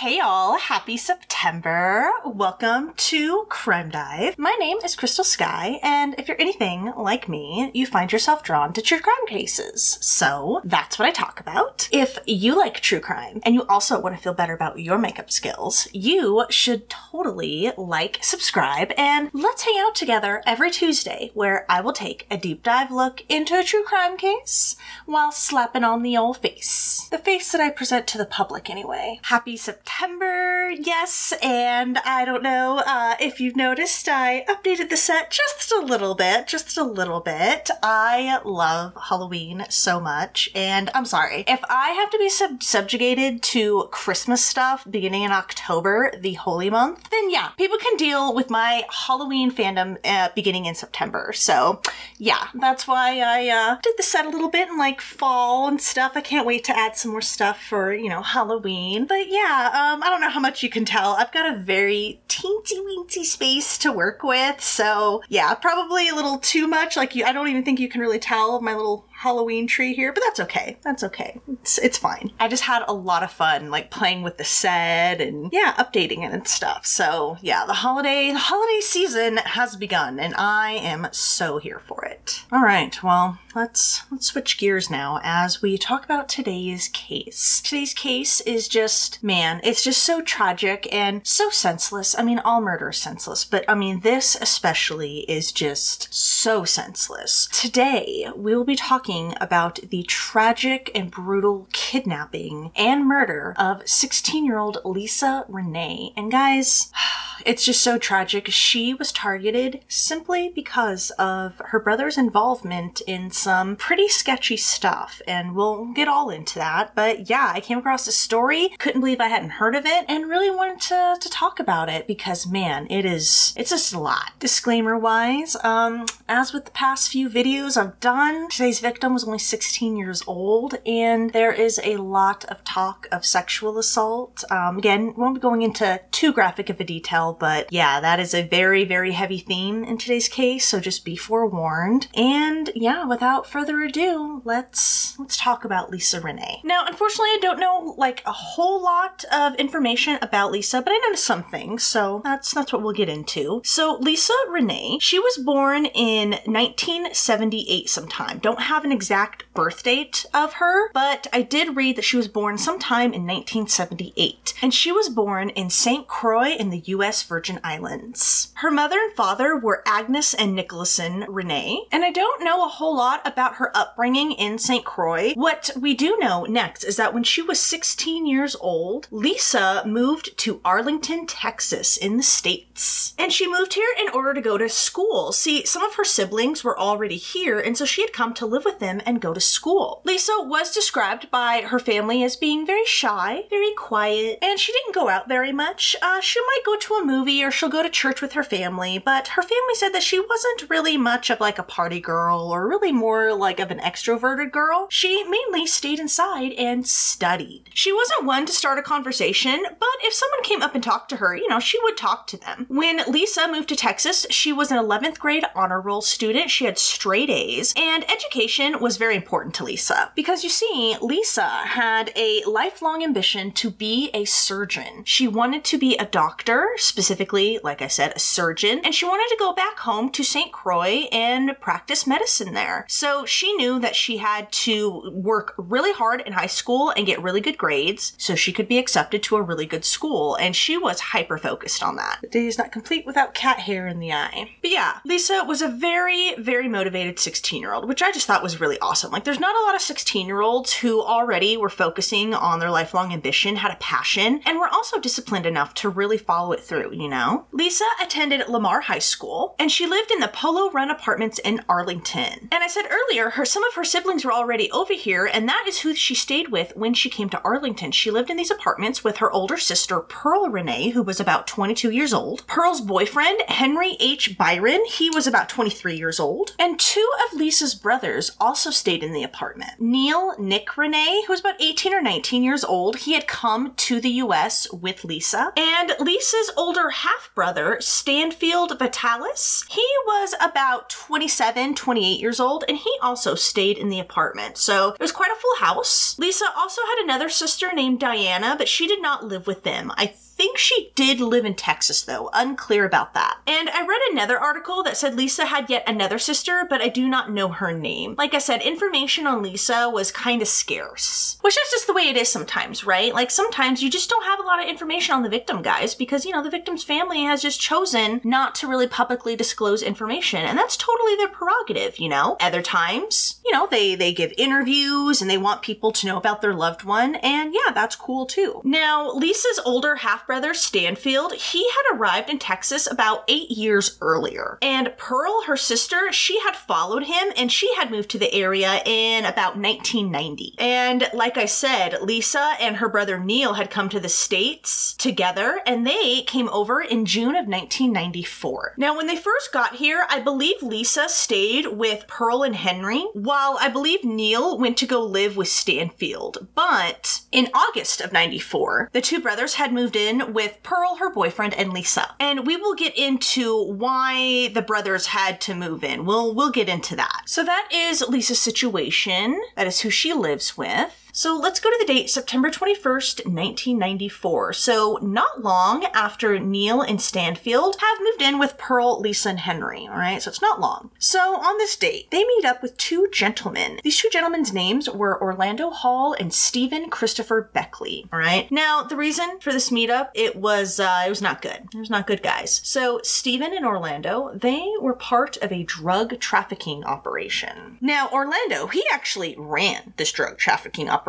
Hey y'all, happy September. Welcome to Crime Dive. My name is Crystal Sky, and if you're anything like me, you find yourself drawn to true crime cases. So that's what I talk about. If you like true crime and you also want to feel better about your makeup skills, you should totally like, subscribe, and let's hang out together every Tuesday where I will take a deep dive look into a true crime case while slapping on the old face. The face that I present to the public anyway. Happy September, yes, and I don't know if you've noticed, I updated the set just a little bit. I love Halloween so much, and I'm sorry, if I have to be subjugated to Christmas stuff beginning in October, the holy month, then yeah, people can deal with my Halloween fandom beginning in September. So yeah, that's why I did the set a little bit in like fall and stuff. I can't wait to add some more stuff for, you know, Halloween. But yeah, I don't know how much you can tell. I've got a very teensy-weensy space to work with. So yeah, probably a little too much. Like I don't even think you can really tell my little Halloween tree here, but that's okay. That's okay. It's fine. I just had a lot of fun like playing with the set and yeah, updating it and stuff. So yeah, the holiday season has begun and I am so here for it. All right, well, let's switch gears now as we talk about today's case. Today's case is just, man, it's just so tragic and so senseless. I mean, all murder is senseless, but I mean, this especially is just so senseless. Today, we will be talking about the tragic and brutal kidnapping and murder of 16-year-old Lisa Rene. And guys, it's just so tragic. She was targeted simply because of her brother's involvement in some pretty sketchy stuff, and we'll get all into that. But yeah, I came across this story, couldn't believe I hadn't heard of it, and really wanted to talk about it because man, it's just a lot. Disclaimer wise, as with the past few videos I've done, today's victim was only 16 years old, and there is a lot of talk of sexual assault. Again, won't be going into too graphic of a detail, but yeah, that is a very, very heavy theme in today's case, so just be forewarned. And yeah, without further ado, let's talk about Lisa Rene. Now, unfortunately, I don't know like a whole lot of information about Lisa, but I noticed some things, so that's what we'll get into. So Lisa Rene, she was born in 1978 sometime. Don't have an exact birth date of her, but I did read that she was born sometime in 1978, and she was born in St. Croix in the U.S. Virgin Islands. Her mother and father were Agnes and Nicholason Rene, and I don't know a whole lot about her upbringing in St. Croix. What we do know next is that when she was 16 years old, Lisa moved to Arlington, Texas in the States. And she moved here in order to go to school. See, some of her siblings were already here, and so she had come to live with them and go to school. Lisa was described by her family as being very shy, very quiet, and she didn't go out very much. She might go to a movie or she'll go to church with her family, but her family said that she wasn't really much of like a party girl or really more like of an extroverted girl. She mainly stayed inside and studied. She wasn't one to start a conversation, but if someone came up and talked to her, you know, she would talk to them. When Lisa moved to Texas, she was an 11th grade honor roll student. She had straight A's, and education was very important to Lisa because you see, Lisa had a lifelong ambition to be a surgeon. She wanted to be a doctor, specifically, like I said, a surgeon, and she wanted to go back home to St. Croix and practice medicine there. So she knew that she had to work really hard in high school and get really good grades so she could be accepted to a really good school, and she was hyper-focused on that. The day is not complete without cat hair in the eye. But yeah, Lisa was a very, very motivated 16-year-old, which I just thought was really awesome. Like, there's not a lot of 16-year-olds who already were focusing on their lifelong ambition, had a passion, and were also disciplined enough to really follow it through, you know? Lisa attended Lamar High School, and she lived in the Polo Run apartments in Arlington. And I said earlier, some of her siblings were already over here, and that is who she stayed with when she came to Arlington. She lived in these apartments with her older sister, Pearl Rene, who was about 22 years old, Pearl's boyfriend, Henry H. Byron, he was about 23 years old, and two of Lisa's brothers, also stayed in the apartment. Neil Nick Rene, who was about 18 or 19 years old, he had come to the US with Lisa. And Lisa's older half-brother, Stanfield Vitalis, he was about 27, 28 years old, and he also stayed in the apartment. So it was quite a full house. Lisa also had another sister named Diana, but she did not live with them. I think she did live in Texas, though. Unclear about that. And I read another article that said Lisa had yet another sister, but I do not know her name. Like I said, information on Lisa was kind of scarce. Which is just the way it is sometimes, right? Like sometimes you just don't have a lot of information on the victim, guys, because, you know, the victim's family has just chosen not to really publicly disclose information, and that's totally their prerogative, you know? Other times, you know, they give interviews and they want people to know about their loved one, and yeah, that's cool too. Now, Lisa's older half-brother, Stanfield, he had arrived in Texas about 8 years earlier. And Pearl, her sister, she had followed him and she had moved to the area in about 1990. And like I said, Lisa and her brother Neil had come to the States together, and they came over in June of 1994. Now, when they first got here, I believe Lisa stayed with Pearl and Henry, while I believe Neil went to go live with Stanfield. But in August of 94, the two brothers had moved in with Pearl, her boyfriend, and Lisa. And we will get into why the brothers had to move in. We'll get into that. So that is Lisa's situation. That is who she lives with. So let's go to the date, September 21st, 1994. So not long after Neil and Stanfield have moved in with Pearl, Lisa, and Henry, all right? So it's not long. So on this date, they meet up with two gentlemen. These two gentlemen's names were Orlando Hall and Stephen Christopher Beckley, all right? Now, the reason for this meetup, it was not good. It was not good, guys. So Stephen and Orlando, they were part of a drug trafficking operation. Now, Orlando, he actually ran this drug trafficking operation,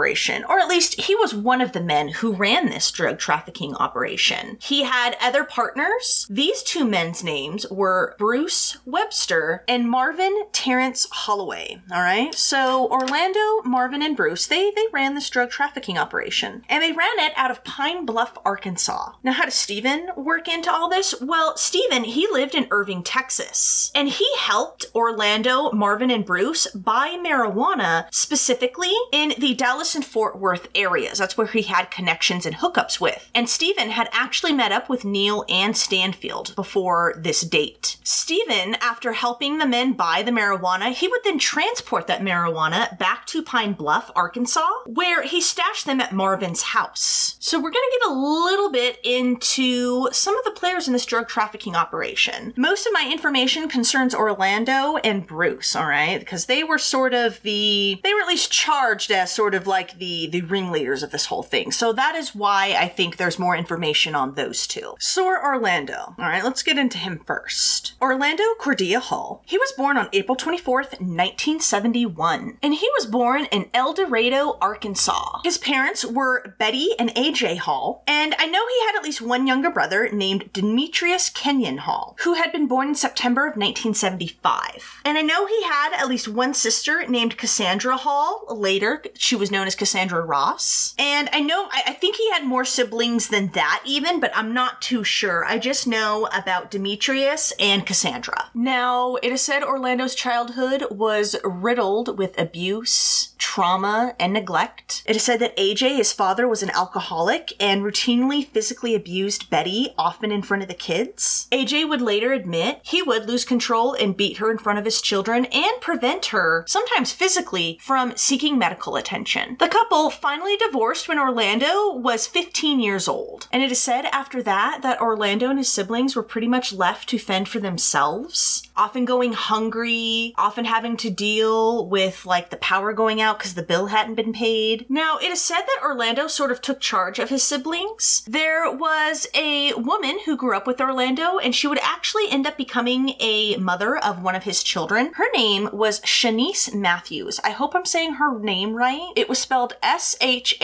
or at least he was one of the men who ran this drug trafficking operation. He had other partners. These two men's names were Bruce Webster and Marvin Terrence Holloway. All right. So Orlando, Marvin, and Bruce, they ran this drug trafficking operation, and they ran it out of Pine Bluff, Arkansas. Now, how does Stephen work into all this? Well, Stephen, he lived in Irving, Texas, and he helped Orlando, Marvin, and Bruce buy marijuana specifically in the Dallas and Fort Worth areas. That's where he had connections and hookups with. And Stephen had actually met up with Neil and Stanfield before this date. Stephen, after helping the men buy the marijuana, he would then transport that marijuana back to Pine Bluff, Arkansas, where he stashed them at Marvin's house. So we're going to get a little bit into some of the players in this drug trafficking operation. Most of my information concerns Orlando and Bruce, all right? Because they were at least charged as sort of like the ringleaders of this whole thing. So that is why I think there's more information on those two. So Orlando. All right, let's get into him first. Orlando Cordia Hall. He was born on April 24th, 1971, and he was born in El Dorado, Arkansas. His parents were Betty and AJ Hall, and I know he had at least one younger brother named Demetrius Kenyon Hall, who had been born in September of 1975. And I know he had at least one sister named Cassandra Hall. Later, she was known as Cassandra Ross. And I think he had more siblings than that even, but I'm not too sure. I just know about Demetrius and Cassandra. Now, it is said Orlando's childhood was riddled with abuse, trauma, and neglect. It is said that AJ, his father, was an alcoholic and routinely physically abused Betty, often in front of the kids. AJ would later admit he would lose control and beat her in front of his children and prevent her, sometimes physically, from seeking medical attention. The couple finally divorced when Orlando was 15 years old. And it is said after that Orlando and his siblings were pretty much left to fend for themselves, often going hungry, often having to deal with like the power going out because the bill hadn't been paid. Now, it is said that Orlando sort of took charge of his siblings. There was a woman who grew up with Orlando, and she would actually end up becoming a mother of one of his children. Her name was Shanice Matthews. I hope I'm saying her name right. It was was spelled Shanyce.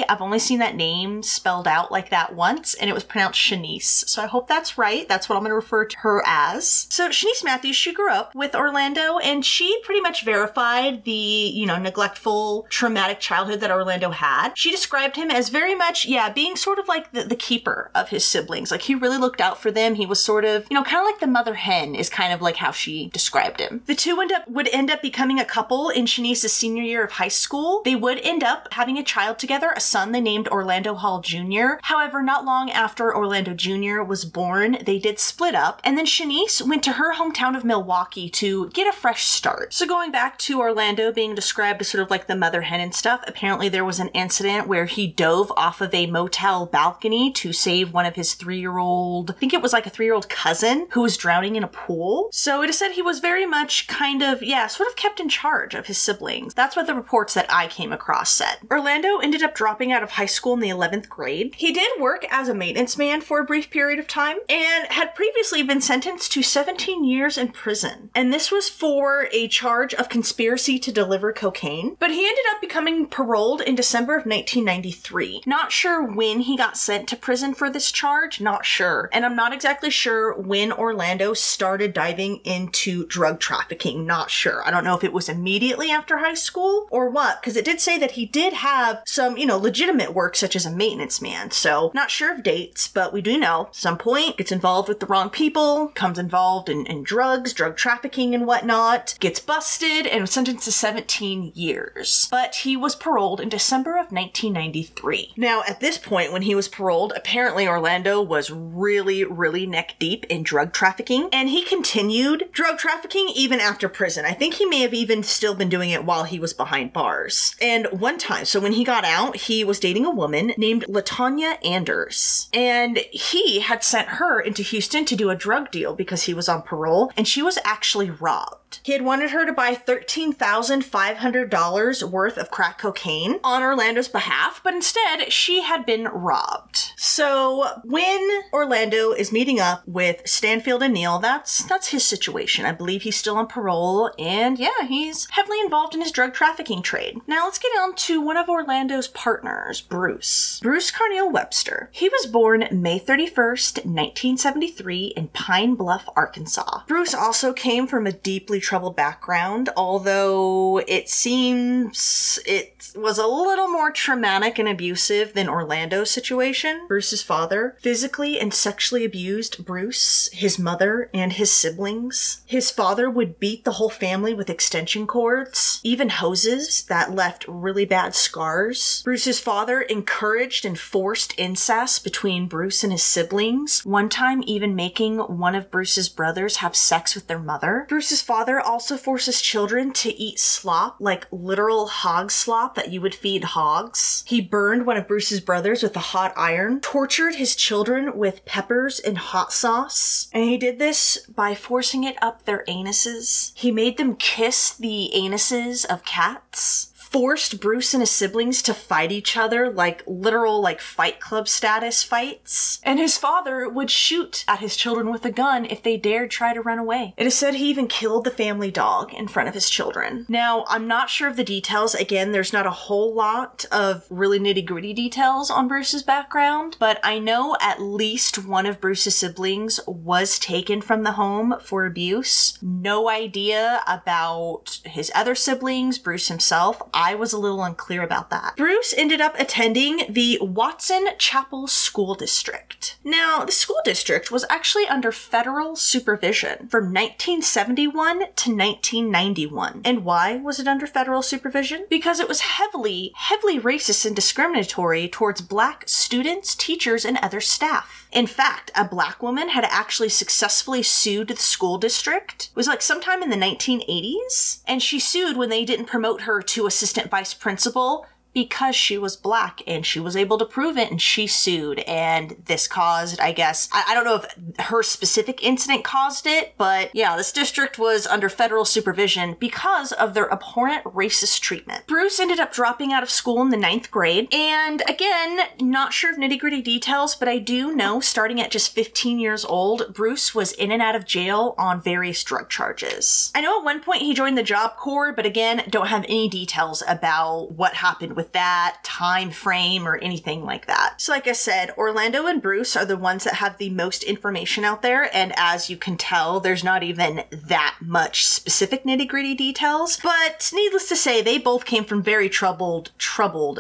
I've only seen that name spelled out like that once, and it was pronounced Shanice. So I hope that's right. That's what I'm going to refer to her as. So Shanice Matthews, she grew up with Orlando, and she pretty much verified the, neglectful, traumatic childhood that Orlando had. She described him as very much, being sort of like the keeper of his siblings. Like, he really looked out for them. He was sort of, kind of like the mother hen is kind of like how she described him. The two would end up becoming a couple in Shanice's senior year of high school. They would end up having a child together, a son they named Orlando Hall Jr. However, not long after Orlando Jr. was born, they did split up, and then Shanice went to her hometown of Milwaukee to get a fresh start. So going back to Orlando being described as sort of like the mother hen and stuff, apparently there was an incident where he dove off of a motel balcony to save one of his 3-year-old, I think it was like a 3-year-old cousin who was drowning in a pool. So it is said he was very much kind of, sort of kept in charge of his siblings. That's what the reports that I came across said. Orlando ended up dropping out of high school in the 11th grade. He did work as a maintenance man for a brief period of time and had previously been sentenced to 17 years in prison. And this was for a charge of conspiracy to deliver cocaine. But he ended up becoming paroled in December of 1993. Not sure when he got sent to prison for this charge, not sure. And I'm not exactly sure when Orlando started diving into drug trafficking, not sure. I don't know if it was immediately after high school or what, because it did say that he did have some, legitimate work such as a maintenance man. So not sure of dates, but we do know at some point gets involved with the wrong people, comes involved in drugs, drug trafficking and whatnot, gets busted and was sentenced to 17 years. But he was paroled in December of 1993. Now, at this point when he was paroled, apparently Orlando was really, really neck deep in drug trafficking, and he continued drug trafficking even after prison. I think he may have even still been doing it while he was behind bars. And one time, so when he got out, he was dating a woman named LaTanya Anders, and he had sent her into Houston to do a drug deal because he was on parole, and she was actually robbed. He had wanted her to buy $13,500 worth of crack cocaine on Orlando's behalf, but instead she had been robbed. So when Orlando is meeting up with Stanfield and Neil, that's his situation. I believe he's still on parole, and he's heavily involved in his drug trafficking trade. Now let's get on to one of Orlando's partners, Bruce Carniel Webster. He was born May 31st, 1973 in Pine Bluff, Arkansas. Bruce also came from a deeply troubled background, although it seems it was a little more traumatic and abusive than Orlando's situation. Bruce's father physically and sexually abused Bruce, his mother, and his siblings. His father would beat the whole family with extension cords, even hoses that left really bad scars. Bruce's father encouraged and forced incest between Bruce and his siblings, one time even making one of Bruce's brothers have sex with their mother. Bruce's father also forces children to eat slop, like literal hog slop that you would feed hogs. He burned one of Bruce's brothers with a hot iron, tortured his children with peppers and hot sauce, and he did this by forcing it up their anuses. He made them kiss the anuses of cats. Forced Bruce and his siblings to fight each other like literal Fight Club status fights. And his father would shoot at his children with a gun if they dared try to run away. It is said he even killed the family dog in front of his children. Now, I'm not sure of the details. Again, there's not a whole lot of really nitty-gritty details on Bruce's background, but I know at least one of Bruce's siblings was taken from the home for abuse. No idea about his other siblings, Bruce himself. I was a little unclear about that. Bruce ended up attending the Watson Chapel School District. Now, the school district was actually under federal supervision from 1971 to 1991. And why was it under federal supervision? Because it was heavily racist and discriminatory towards Black students, teachers, and other staff. In fact, a Black woman had actually successfully sued the school district. It was sometime in the 1980s, and she sued when they didn't promote her to assistant vice principal because she was black, and she was able to prove it, and she sued. And this caused, I guess, I don't know if her specific incident caused it, but yeah, this district was under federal supervision because of their abhorrent racist treatment. Bruce ended up dropping out of school in the 9th grade, and again, not sure of nitty-gritty details, but I do know starting at just 15 years old, Bruce was in and out of jail on various drug charges. I know at one point he joined the Job Corps, but again, don't have any details about what happened with that time frame or anything like that. So like I said, Orlando and Bruce are the ones that have the most information out there, and as you can tell, there's not even that much specific nitty-gritty details, but needless to say, they both came from very troubled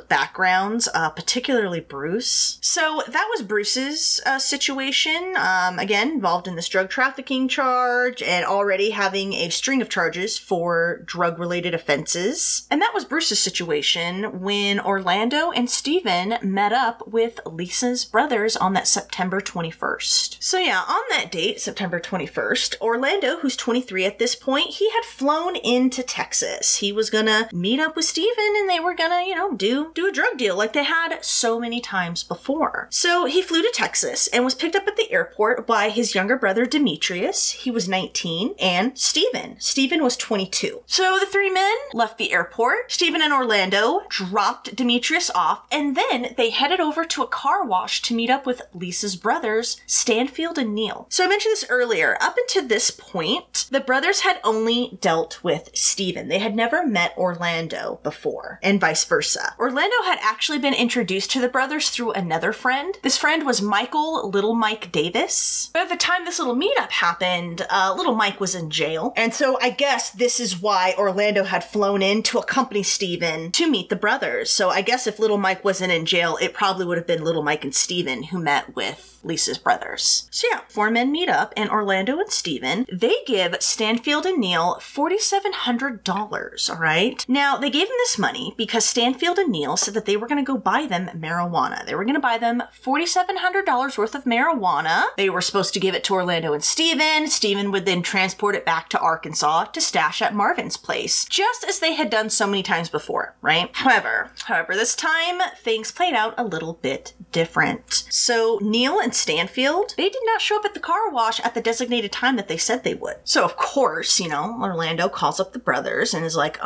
backgrounds, particularly Bruce. So that was Bruce's situation, again, involved in this drug trafficking charge and already having a string of charges for drug-related offenses. And that was Bruce's situation when Orlando and Steven met up with Lisa's brothers on that September 21st. So yeah, on that date, September 21st, Orlando, who's 23 at this point, he had flown into Texas. He was gonna meet up with Steven and they were gonna, you know, do a drug deal like they had so many times before. So he flew to Texas and was picked up at the airport by his younger brother Demetrius. He was 19, and Steven. Steven was 22. So the three men left the airport. Steven and Orlando dropped Demetrius off, and then they headed over to a car wash to meet up with Lisa's brothers, Stanfield and Neil. So I mentioned this earlier. Up until this point, the brothers had only dealt with Steven. They had never met Orlando before, and vice versa. Orlando had actually been introduced to the brothers through another friend. This friend was Michael Little Mike Davis. But at the time this little meetup happened, Little Mike was in jail. And so I guess this is why Orlando had flown in to accompany Steven to meet the brothers. So I guess if Little Mike wasn't in jail, it probably would have been Little Mike and Steven who met with Lisa's brothers. So yeah, four men meet up, and Orlando and Steven, they give Stanfield and Neil $4,700, all right? Now, they gave them this money because Stanfield and Neil said that they were going to go buy them marijuana. They were going to buy them $4,700 worth of marijuana. They were supposed to give it to Orlando and Steven. Steven would then transport it back to Arkansas to stash at Marvin's place, just as they had done so many times before, right? However, this time, things played out a little bit different. So Neil and Stanfield, they did not show up at the car wash at the designated time that they said they would. So of course, you know, Orlando calls up the brothers and is like,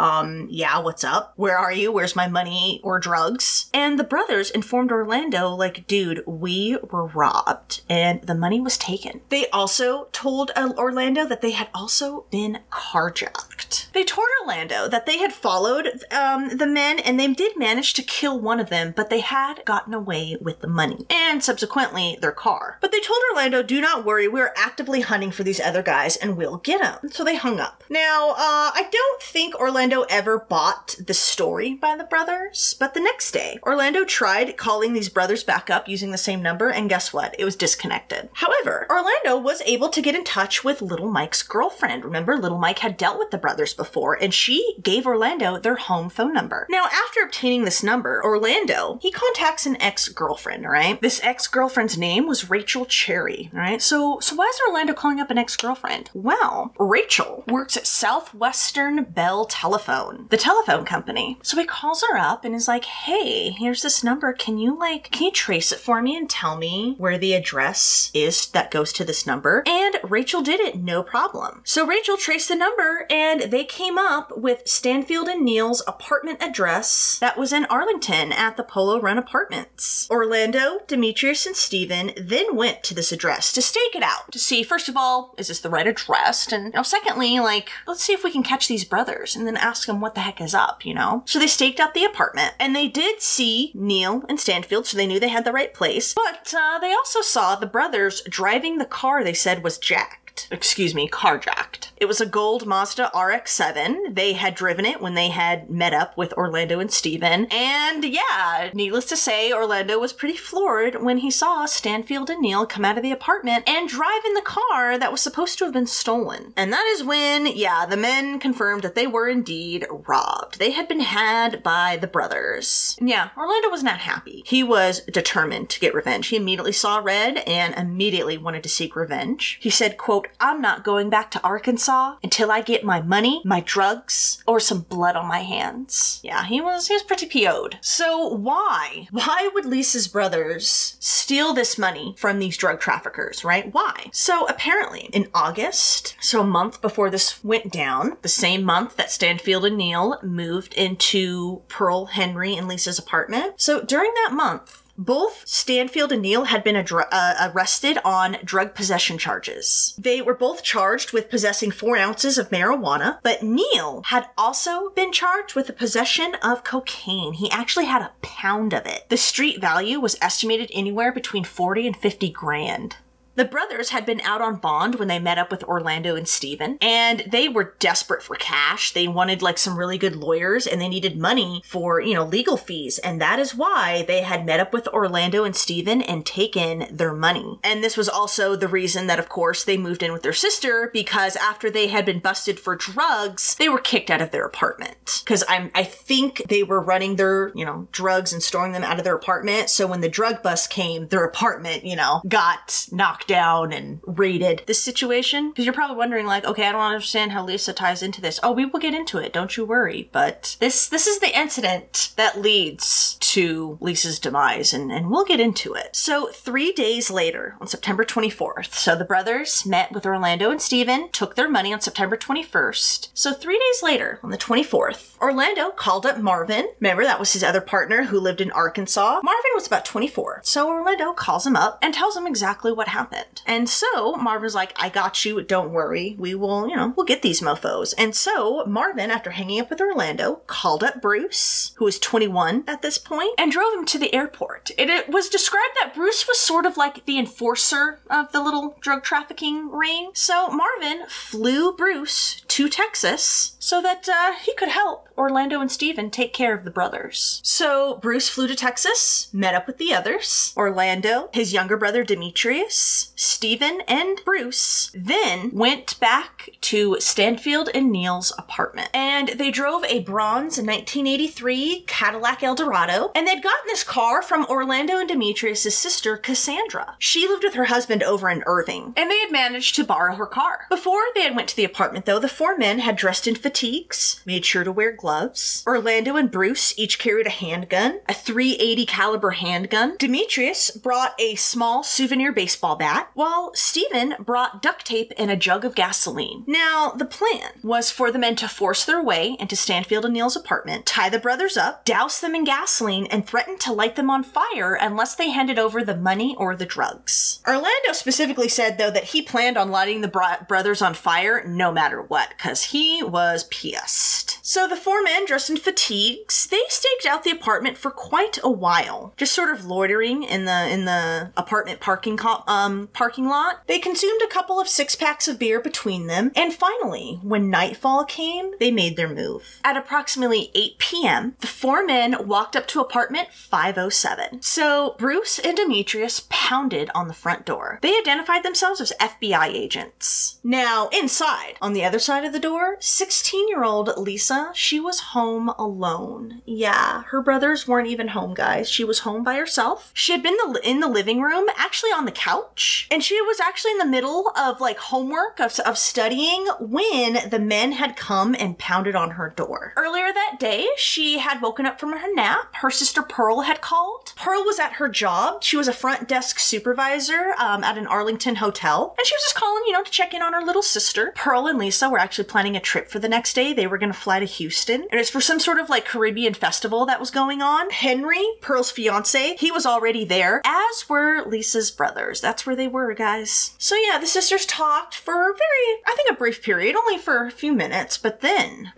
yeah, what's up? Where are you? Where's my money or drugs? And the brothers informed Orlando, like, dude, we were robbed and the money was taken. They also told Orlando that they had also been carjacked. They told Orlando that they had followed the men, and they did manage to kill one of them, but they had gotten away with the money and subsequently their car. But they told Orlando, do not worry, we're actively hunting for these other guys and we'll get them. So they hung up. Now, I don't think Orlando ever bought the story by the brothers, but the next day, Orlando tried calling these brothers back up using the same number, and guess what? It was disconnected. However, Orlando was able to get in touch with Little Mike's girlfriend. Remember, Little Mike had dealt with the brothers before, and she gave Orlando their home phone number. Now, after obtaining this number, Orlando, he contacts an ex-girlfriend, all right? This ex-girlfriend's name was Rachel Cherry, all right? So why is Orlando calling up an ex-girlfriend? Well, Rachel works at Southwestern Bell Telephone, the telephone company. So he calls her up and is like, hey, here's this number. Can you trace it for me and tell me where the address is that goes to this number? And Rachel did it, no problem. So Rachel traced the number and they came up with Stanfield and Neil's apartment address that was in Arlington at the Polo Run Apartments. Orlando, Demetrius, and Steven then went to this address to stake it out, to see, first of all, is this the right address? And now, secondly, let's see if we can catch these brothers and then ask them what the heck is up, you know? So they staked out the apartment, and they did see Neil and Stanfield, so they knew they had the right place, but they also saw the brothers driving the car they said was carjacked. It was a gold Mazda RX-7. They had driven it when they had met up with Orlando and Steven. And yeah, needless to say, Orlando was pretty floored when he saw Stanfield and Neil come out of the apartment and drive in the car that was supposed to have been stolen. And that is when, yeah, the men confirmed that they were indeed robbed. They had been had by the brothers. And yeah, Orlando was not happy. He was determined to get revenge. He immediately saw red and immediately wanted to seek revenge. He said, quote, I'm not going back to Arkansas Arkansas until I get my money, my drugs, or some blood on my hands. Yeah, he was pretty PO'd. So why would Lisa's brothers steal this money from these drug traffickers, right? Why? So apparently in August, so a month before this went down, the same month that Stanfield and Neil moved into Pearl, Henry, and Lisa's apartment. So during that month, both Stanfield and Neil had been arrested on drug possession charges. They were both charged with possessing 4 ounces of marijuana, but Neil had also been charged with the possession of cocaine. He actually had a pound of it. The street value was estimated anywhere between 40 and 50 grand. The brothers had been out on bond when they met up with Orlando and Steven, and they were desperate for cash. They wanted like some really good lawyers, and they needed money for, legal fees. And that is why they had met up with Orlando and Steven and taken their money. And this was also the reason that, of course, they moved in with their sister, because after they had been busted for drugs, they were kicked out of their apartment. Because I think they were running their, drugs and storing them out of their apartment. So when the drug bust came, their apartment, got knocked down and raided. This situation, because you're probably wondering like, okay, I don't understand how Lisa ties into this. Oh, we will get into it, don't you worry. But this is the incident that leads to Lisa's demise, and we'll get into it. So 3 days later, on September 24th, so the brothers met with Orlando and Steven, took their money on September 21st. So 3 days later, on the 24th, Orlando called up Marvin. Remember, that was his other partner who lived in Arkansas. Marvin was about 24. So Orlando calls him up and tells him exactly what happened. And so Marvin's like, I got you, don't worry. We will, we'll get these mofos. And so Marvin, after hanging up with Orlando, called up Bruce, who was 21 at this point, and drove him to the airport. It was described that Bruce was sort of like the enforcer of the little drug trafficking ring. So Marvin flew Bruce to Texas so that he could help Orlando and Steven take care of the brothers. So Bruce flew to Texas, met up with the others, Orlando, his younger brother Demetrius, Steven, and Bruce, then went back to Stanfield and Neil's apartment. And they drove a bronze 1983 Cadillac Eldorado, and they'd gotten this car from Orlando and Demetrius' sister, Cassandra. She lived with her husband over in Irving, and they had managed to borrow her car. Before they had went to the apartment, though, the 4 men had dressed in fatigues, made sure to wear gloves. Orlando and Bruce each carried a handgun, a .380 caliber handgun. Demetrius brought a small souvenir baseball bat, while Steven brought duct tape and a jug of gasoline. Now, the plan was for the men to force their way into Stanfield and Neil's apartment, tie the brothers up, douse them in gasoline, and threaten to light them on fire unless they handed over the money or the drugs. Orlando specifically said, though, that he planned on lighting the brothers on fire no matter what, because he was pissed. So the 4 men, dressed in fatigues, they staked out the apartment for quite a while, just sort of loitering in the apartment parking lot. They consumed a couple of 6-packs of beer between them, and finally, when nightfall came, they made their move. At approximately 8 p.m., the 4 men walked up to apartment 507. So Bruce and Demetrius pounded on the front door. They identified themselves as FBI agents. Now, inside, on the other side of the door, 16-year-old Lisa, she was home alone. Yeah, her brothers weren't even home, guys. She was home by herself. She had been in the living room, actually on the couch, and she was actually in the middle of like homework of studying when the men had come and pounded on her door. Earlier that day, she had woken up from her nap. Her sister Pearl had called. Pearl was at her job. She was a front desk supervisor at an Arlington hotel, and she was just calling, to check in on her little sister. Pearl and Lisa were actually planning a trip for the next day. They were going to fly to Houston, and it's for some sort of like Caribbean festival that was going on. Henry, Pearl's fiance, he was already there, as were Lisa's brothers. That's where they were, guys. So yeah, the sisters talked for a brief period, only for a few minutes, but then,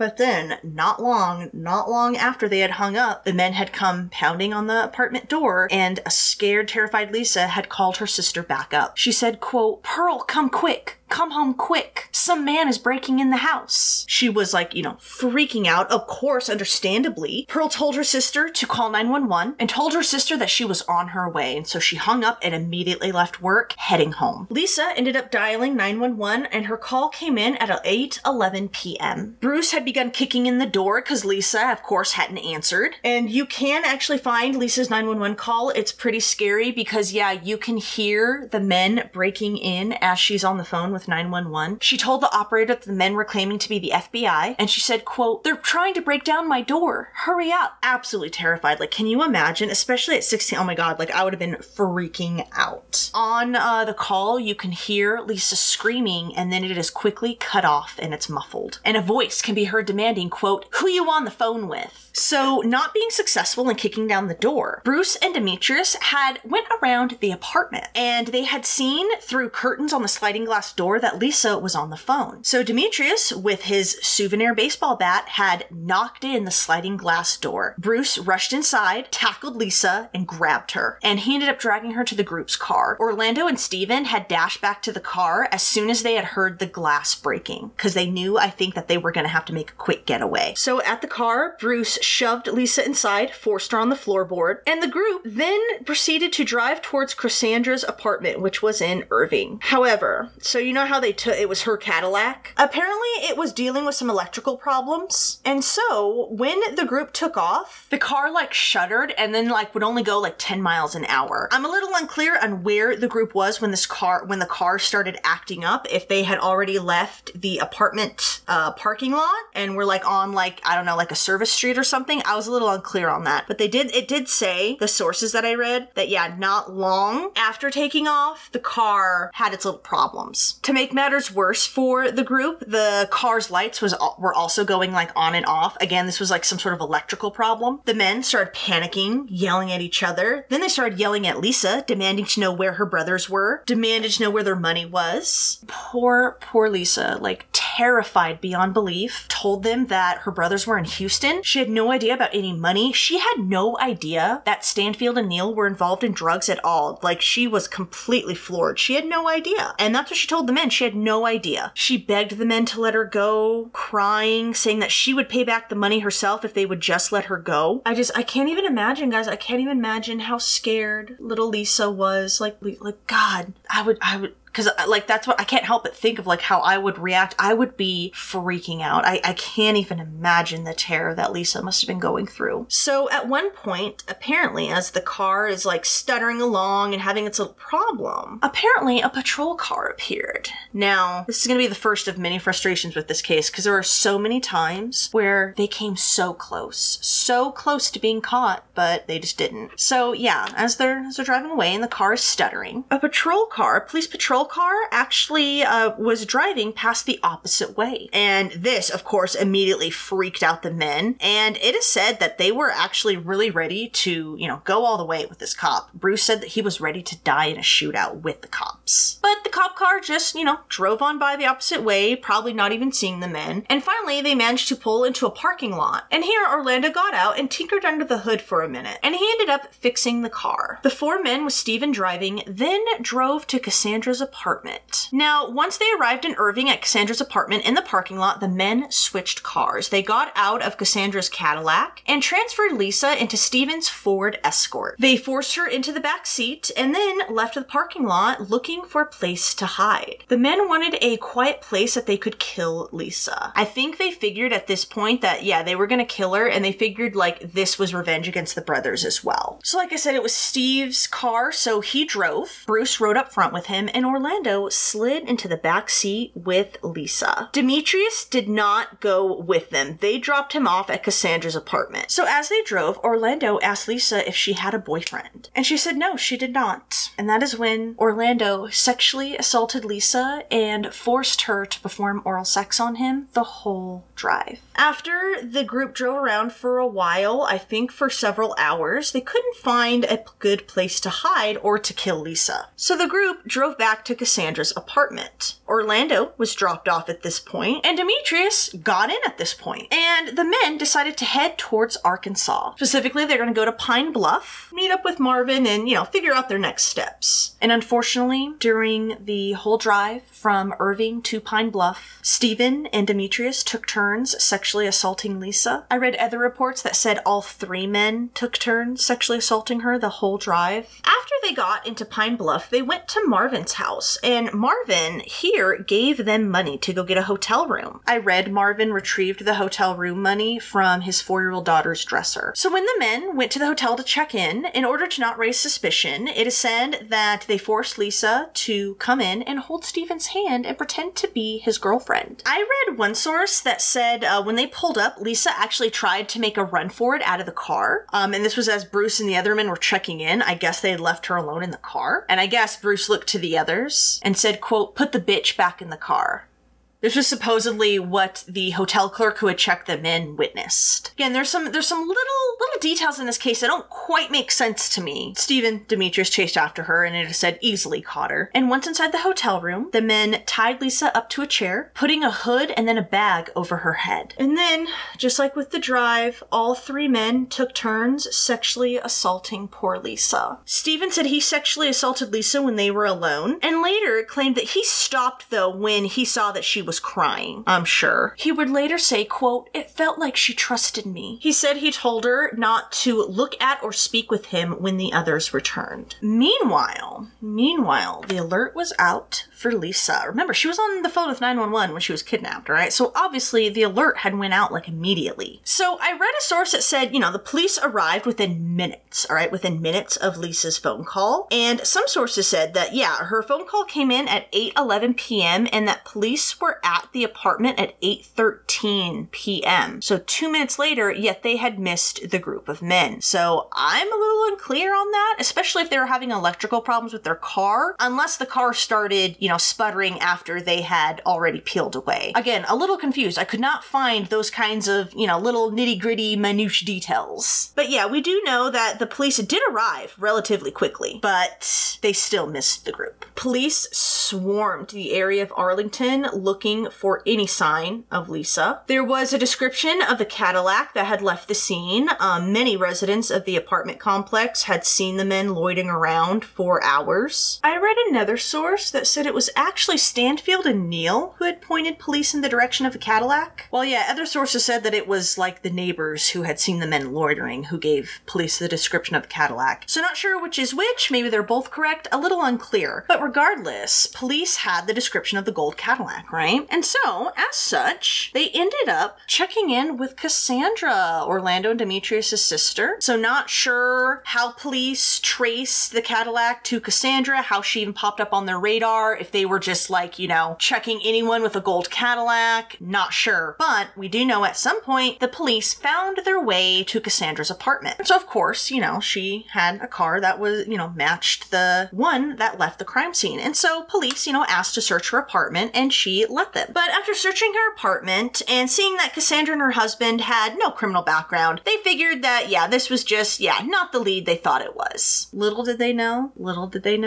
not long after they had hung up, the men had come pounding on the apartment door, and a scared, terrified Lisa had called her sister back up. She said, quote, "Pearl, come quick. Come home quick. Some man is breaking breaking in the house. She was like, you know, freaking out. Of course, understandably. Pearl told her sister to call 911 and told her sister that she was on her way. And so she hung up and immediately left work, heading home. Lisa ended up dialing 911 and her call came in at 8:11 p.m. Bruce had begun kicking in the door because Lisa, of course, hadn't answered. And you can actually find Lisa's 911 call. It's pretty scary because, yeah, you can hear the men breaking in as she's on the phone with 911. She told the operator that the men were claiming to be the FBI, and she said, quote, "They're trying to break down my door. Hurry up." Absolutely terrified. Like, can you imagine? Especially at 16. Oh my God, like I would have been freaking out. On the call, you can hear Lisa screaming, and then it is quickly cut off and it's muffled. And a voice can be heard demanding, quote, "Who you on the phone with?" So, not being successful in kicking down the door, Bruce and Demetrius went around the apartment, and they had seen through curtains on the sliding glass door that Lisa was on the phone. So Demetrius, with his souvenir baseball bat, had knocked in the sliding glass door. Bruce rushed inside, tackled Lisa, and grabbed her, and he ended up dragging her to the group's car. Orlando and Steven had dashed back to the car as soon as they had heard the glass breaking, because they knew, I think, that they were going to have to make a quick getaway. So at the car, Bruce shoved Lisa inside, forced her on the floorboard, and the group then proceeded to drive towards Cassandra's apartment, which was in Irving. However, so you know how it was her Cadillac? Apparently it was dealing with some electrical problems, and so when the group took off, the car like shuddered and then like would only go like 10 miles an hour. I'm a little unclear on where the group was when the car started acting up, if they had already left the apartment parking lot and were like on like, I don't know, like a service street or something. I was a little unclear on that, but it did say, the sources that I read, that yeah, not long after taking off, the car had its little problems. To make matters worse for the group, the car's lights were also going like on and off. Again, this was like some sort of electrical problem. The men started panicking, yelling at each other. Then they started yelling at Lisa, demanding to know where her brothers were, demanded to know where their money was. Poor Lisa, like terrified beyond belief, told them that her brothers were in Houston. She had no idea about any money. She had no idea that Stanfield and Neil were involved in drugs at all. Like, she was completely floored. She had no idea. And that's what she told the men. She had no idea. She begged the men to let her go, crying, saying that she would pay back the money herself if they would just let her go. I can't even imagine, guys. I can't even imagine how scared little Lisa was. Like God, I would, because like that's what I can't help but think of, like how I would react. I would be freaking out. I can't even imagine the terror that Lisa must have been going through. So at one point, apparently, as the car is like stuttering along and having its little problem, apparently a patrol car appeared. Now, this is going to be the first of many frustrations with this case, because there are so many times where they came so close to being caught, but they just didn't. So yeah, as they're driving away and the car is stuttering, a police patrol car actually was driving past the opposite way. And this, of course, immediately freaked out the men. And it is said that they were actually really ready to, you know, go all the way with this cop. Bruce said that he was ready to die in a shootout with the cops. But the cop car just, you know, drove on by the opposite way, probably not even seeing the men. And finally, they managed to pull into a parking lot. And here, Orlando got out and tinkered under the hood for a minute. And he ended up fixing the car. The four men with Steven driving then drove to Cassandra's apartment. Now, once they arrived in Irving at Cassandra's apartment in the parking lot, the men switched cars. They got out of Cassandra's Cadillac and transferred Lisa into Steven's Ford Escort. They forced her into the back seat and then left the parking lot looking for a place to hide. The men wanted a quiet place that they could kill Lisa. I think they figured at this point that, yeah, they were gonna kill her, and they figured like this was revenge against the brothers as well. So like I said, it was Steve's car, so he drove. Bruce rode up front with him, and Orlando slid into the back seat with Lisa. Demetrius did not go with them. They dropped him off at Cassandra's apartment. So as they drove, Orlando asked Lisa if she had a boyfriend. And she said no, she did not. And that is when Orlando sexually assaulted Lisa and forced her to perform oral sex on him the whole drive. After the group drove around for a while, I think for several hours, they couldn't find a good place to hide or to kill Lisa. So the group drove back to Cassandra's apartment. Orlando was dropped off at this point, and Demetrius got in at this point. And the men decided to head towards Arkansas. Specifically, they're going to go to Pine Bluff, meet up with Marvin, and, you know, figure out their next steps. footsteps. And unfortunately, during the whole drive from Irving to Pine Bluff, Stephen and Demetrius took turns sexually assaulting Lisa. I read other reports that said all 3 men took turns sexually assaulting her the whole drive. After they got into Pine Bluff, they went to Marvin's house, and Marvin here gave them money to go get a hotel room. I read Marvin retrieved the hotel room money from his 4-year-old daughter's dresser. So when the men went to the hotel to check in order to not raise suspicion, it is said that they forced Lisa to come in and hold Stephen's hand and pretend to be his girlfriend. I read one source that said when they pulled up, Lisa actually tried to make a run for it out of the car. And this was as Bruce and the other men were checking in. I guess they had left her alone in the car. And I guess Bruce looked to the others and said, quote, "Put the bitch back in the car." This was supposedly what the hotel clerk who had checked them in witnessed. Again, there's some little details in this case that don't quite make sense to me. Stephen Demetrius chased after her, and it is said easily caught her. And once inside the hotel room, the men tied Lisa up to a chair, putting a hood and then a bag over her head. And then, just like with the drive, all 3 men took turns sexually assaulting poor Lisa. Stephen said he sexually assaulted Lisa when they were alone, and later claimed that he stopped though when he saw that she was crying, I'm sure. He would later say, quote, "It felt like she trusted me." He said he told her not to look at or speak with him when the others returned. Meanwhile, the alert was out for Lisa. Remember, she was on the phone with 911 when she was kidnapped, right? So obviously the alert had went out like immediately. So I read a source that said, the police arrived within minutes, all right, within minutes of Lisa's phone call. And some sources said that, yeah, her phone call came in at 8:11 p.m. and that police were at the apartment at 8:13 p.m. So 2 minutes later, yet they had missed the group of men. So I'm a little unclear on that, especially if they were having electrical problems with their car, unless the car started, sputtering after they had already peeled away. Again, a little confused. I could not find those kinds of, little nitty-gritty minute details. But yeah, we do know that the police did arrive relatively quickly, but they still missed the group. Police swarmed the area of Arlington looking for any sign of Lisa. There was a description of the Cadillac that had left the scene. Many residents of the apartment complex had seen the men loitering around for hours. I read another source that said it was actually Stanfield and Neal who had pointed police in the direction of the Cadillac. Well, yeah, other sources said that it was like the neighbors who had seen the men loitering who gave police the description of the Cadillac. So not sure which is which. Maybe they're both correct. A little unclear. But regardless, police had the description of the gold Cadillac, right? And so, as such, they ended up checking in with Cassandra, Orlando and Demetrius' sister. So not sure how police traced the Cadillac to Cassandra, how she even popped up on their radar, if they were just like, checking anyone with a gold Cadillac, not sure. But we do know at some point the police found their way to Cassandra's apartment. So of course, she had a car that was, matched the one that left the crime scene. And so police, asked to search her apartment and she let them. But after searching her apartment and seeing that Cassandra and her husband had no criminal background, they figured that, yeah, this was just, not the lead they thought it was. Little did they know,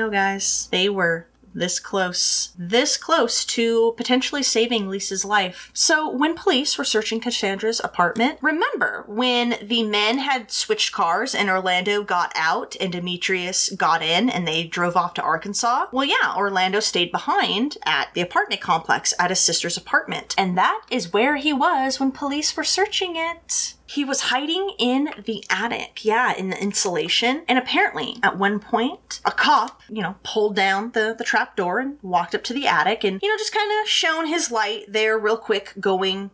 guys, they were this close to potentially saving Lisa's life. So when police were searching Cassandra's apartment, remember when the men had switched cars and Orlando got out and Demetrius got in and they drove off to Arkansas? Well, yeah, Orlando stayed behind at the apartment complex at his sister's apartment. And that is where he was when police were searching it. He was hiding in the attic, in the insulation. And apparently, at one point, a cop, pulled down the trap door and walked up to the attic and, just kind of shone his light there real quick, going,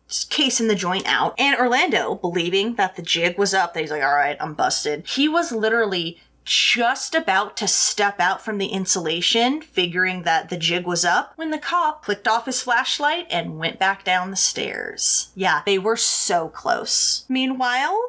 just casing the joint out. And Orlando, believing that the jig was up, that he's like, all right, I'm busted. He was literally just about to step out from the insulation, figuring that the jig was up, when the cop clicked off his flashlight and went back down the stairs. Yeah, they were so close. Meanwhile,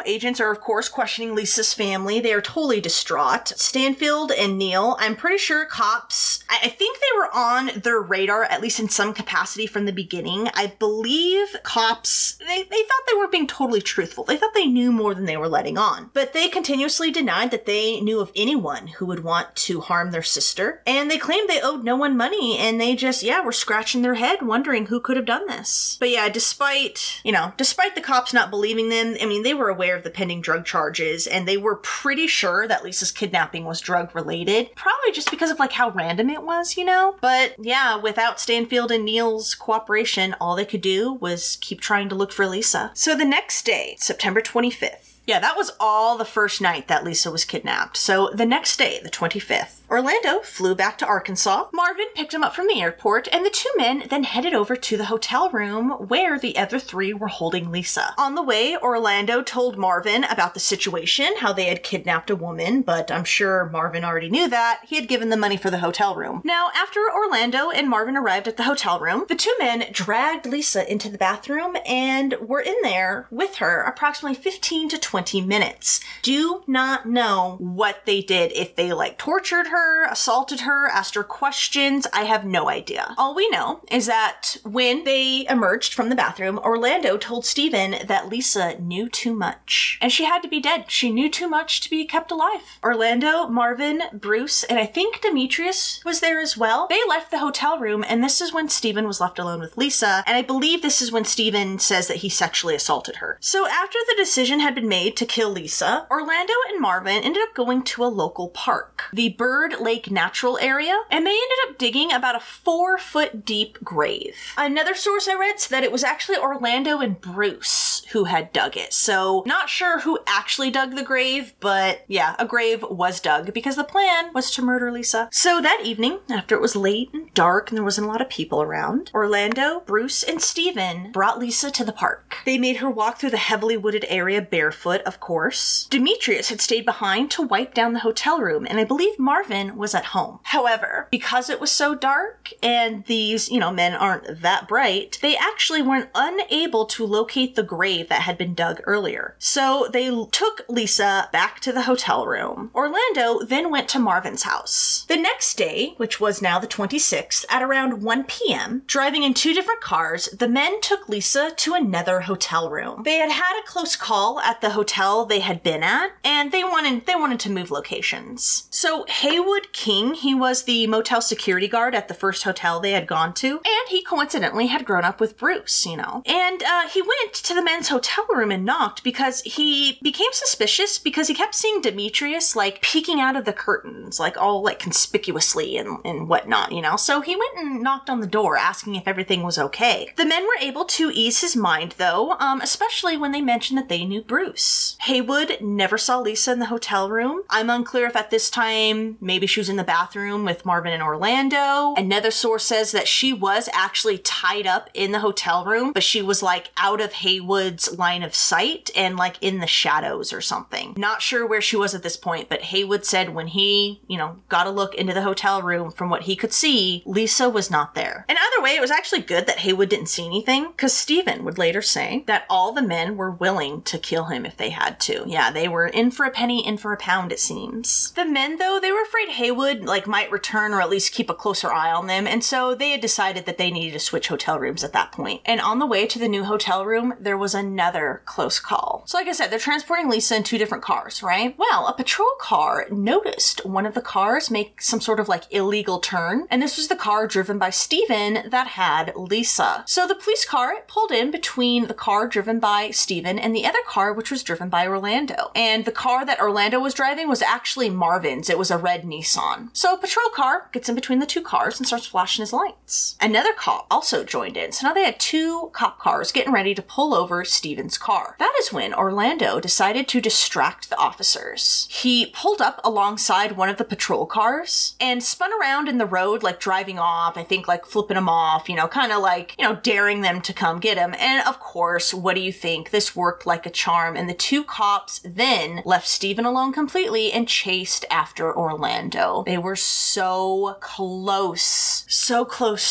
agents are of course questioning Lisa's family. They are totally distraught. Stanfield and Neal, I'm pretty sure cops I think they were on their radar, at least in some capacity from the beginning. I believe cops, they thought they weren't being totally truthful. They thought they knew more than they were letting on. But they continuously denied that they knew of anyone who would want to harm their sister. And they claimed they owed no one money, and they just, were scratching their head wondering who could have done this. But yeah, despite the cops not believing them, I mean, they were aware of the pending drug charges, and they were pretty sure that Lisa's kidnapping was drug related. Probably just because of like how random it was, But yeah, without Stanfield and Neil's cooperation, all they could do was keep trying to look for Lisa. So the next day, September 25th, that was all the first night that Lisa was kidnapped. So the next day, the 25th, Orlando flew back to Arkansas. Marvin picked him up from the airport, and the two men then headed over to the hotel room where the other three were holding Lisa. On the way, Orlando told Marvin about the situation, how they had kidnapped a woman, but I'm sure Marvin already knew that. He had given them money for the hotel room. Now, after Orlando and Marvin arrived at the hotel room, the two men dragged Lisa into the bathroom and were in there with her approximately 15 to 20 minutes. Do not know what they did. If they tortured her, assaulted her, asked her questions, I have no idea. All we know is that when they emerged from the bathroom, Orlando told Stephen that Lisa knew too much and she had to be dead. She knew too much to be kept alive. Orlando, Marvin, Bruce, and I think Demetrius was there as well. They left the hotel room, and this is when Stephen was left alone with Lisa, and I believe this is when Stephen says that he sexually assaulted her. So after the decision had been made to kill Lisa, Orlando and Marvin ended up going to a local park, the Bird Lake Natural Area, and they ended up digging about a 4-foot deep grave. Another source I read said that it was actually Orlando and Bruce who had dug it. So not sure who actually dug the grave, but yeah, a grave was dug because the plan was to murder Lisa. So that evening, after it was late and dark and there wasn't a lot of people around, Orlando, Bruce, and Stephen brought Lisa to the park. They made her walk through the heavily wooded area barefoot, of course. Demetrius had stayed behind to wipe down the hotel room, and I believe Marvin was at home. However, because it was so dark and these, men aren't that bright, they actually weren't unable to locate the grave that had been dug earlier. So they took Lisa back to the hotel room. Orlando then went to Marvin's house. The next day, which was now the 26th, at around 1 p.m., driving in two different cars, the men took Lisa to another hotel room. They had had a close call at the hotel they had been at, and they wanted to move locations. So Haywood King, he was the motel security guard at the first hotel they had gone to, and he coincidentally had grown up with Bruce, And he went to the men's hotel room and knocked because he became suspicious because he kept seeing Demetrius peeking out of the curtains, all conspicuously and whatnot, So he went and knocked on the door asking if everything was okay. The men were able to ease his mind though, especially when they mentioned that they knew Bruce. Haywood never saw Lisa in the hotel room. I'm unclear if at this time maybe she was in the bathroom with Marvin and Orlando. Another source says that she was actually tied up in the hotel room, but she was out of Haywood's line of sight and in the shadows or something. Not sure where she was at this point, but Haywood said when he, got a look into the hotel room, from what he could see, Lisa was not there. And either way, it was actually good that Haywood didn't see anything, because Stephen would later say that all the men were willing to kill him if they had to. Yeah, they were in for a penny, in for a pound, it seems. The men, though, they were afraid Haywood, might return or at least keep a closer eye on them, and so they had decided that they needed to switch hotel rooms at that point. And on the way to the new hotel room, there was another close call. So like I said, they're transporting Lisa in two different cars, right? Well, a patrol car noticed one of the cars make some sort of illegal turn, and this was the car driven by Stephen that had Lisa. So the police car pulled in between the car driven by Stephen and the other car, which was driven by Orlando. And the car that Orlando was driving was actually Marvin's. It was a red Nissan. So a patrol car gets in between the two cars and starts flashing his lights. Another cop also joined in. So now they had two cop cars getting ready to pull over Stephen's car. That is when Orlando decided to distract the officers. He pulled up alongside one of the patrol cars and spun around in the road, driving off, I think flipping them off, kind of daring them to come get him. And of course, what do you think? This worked like a charm, and the two cops then left Stephen alone completely and chased after Orlando. They were so close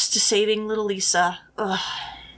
to saving little Lisa. Ugh.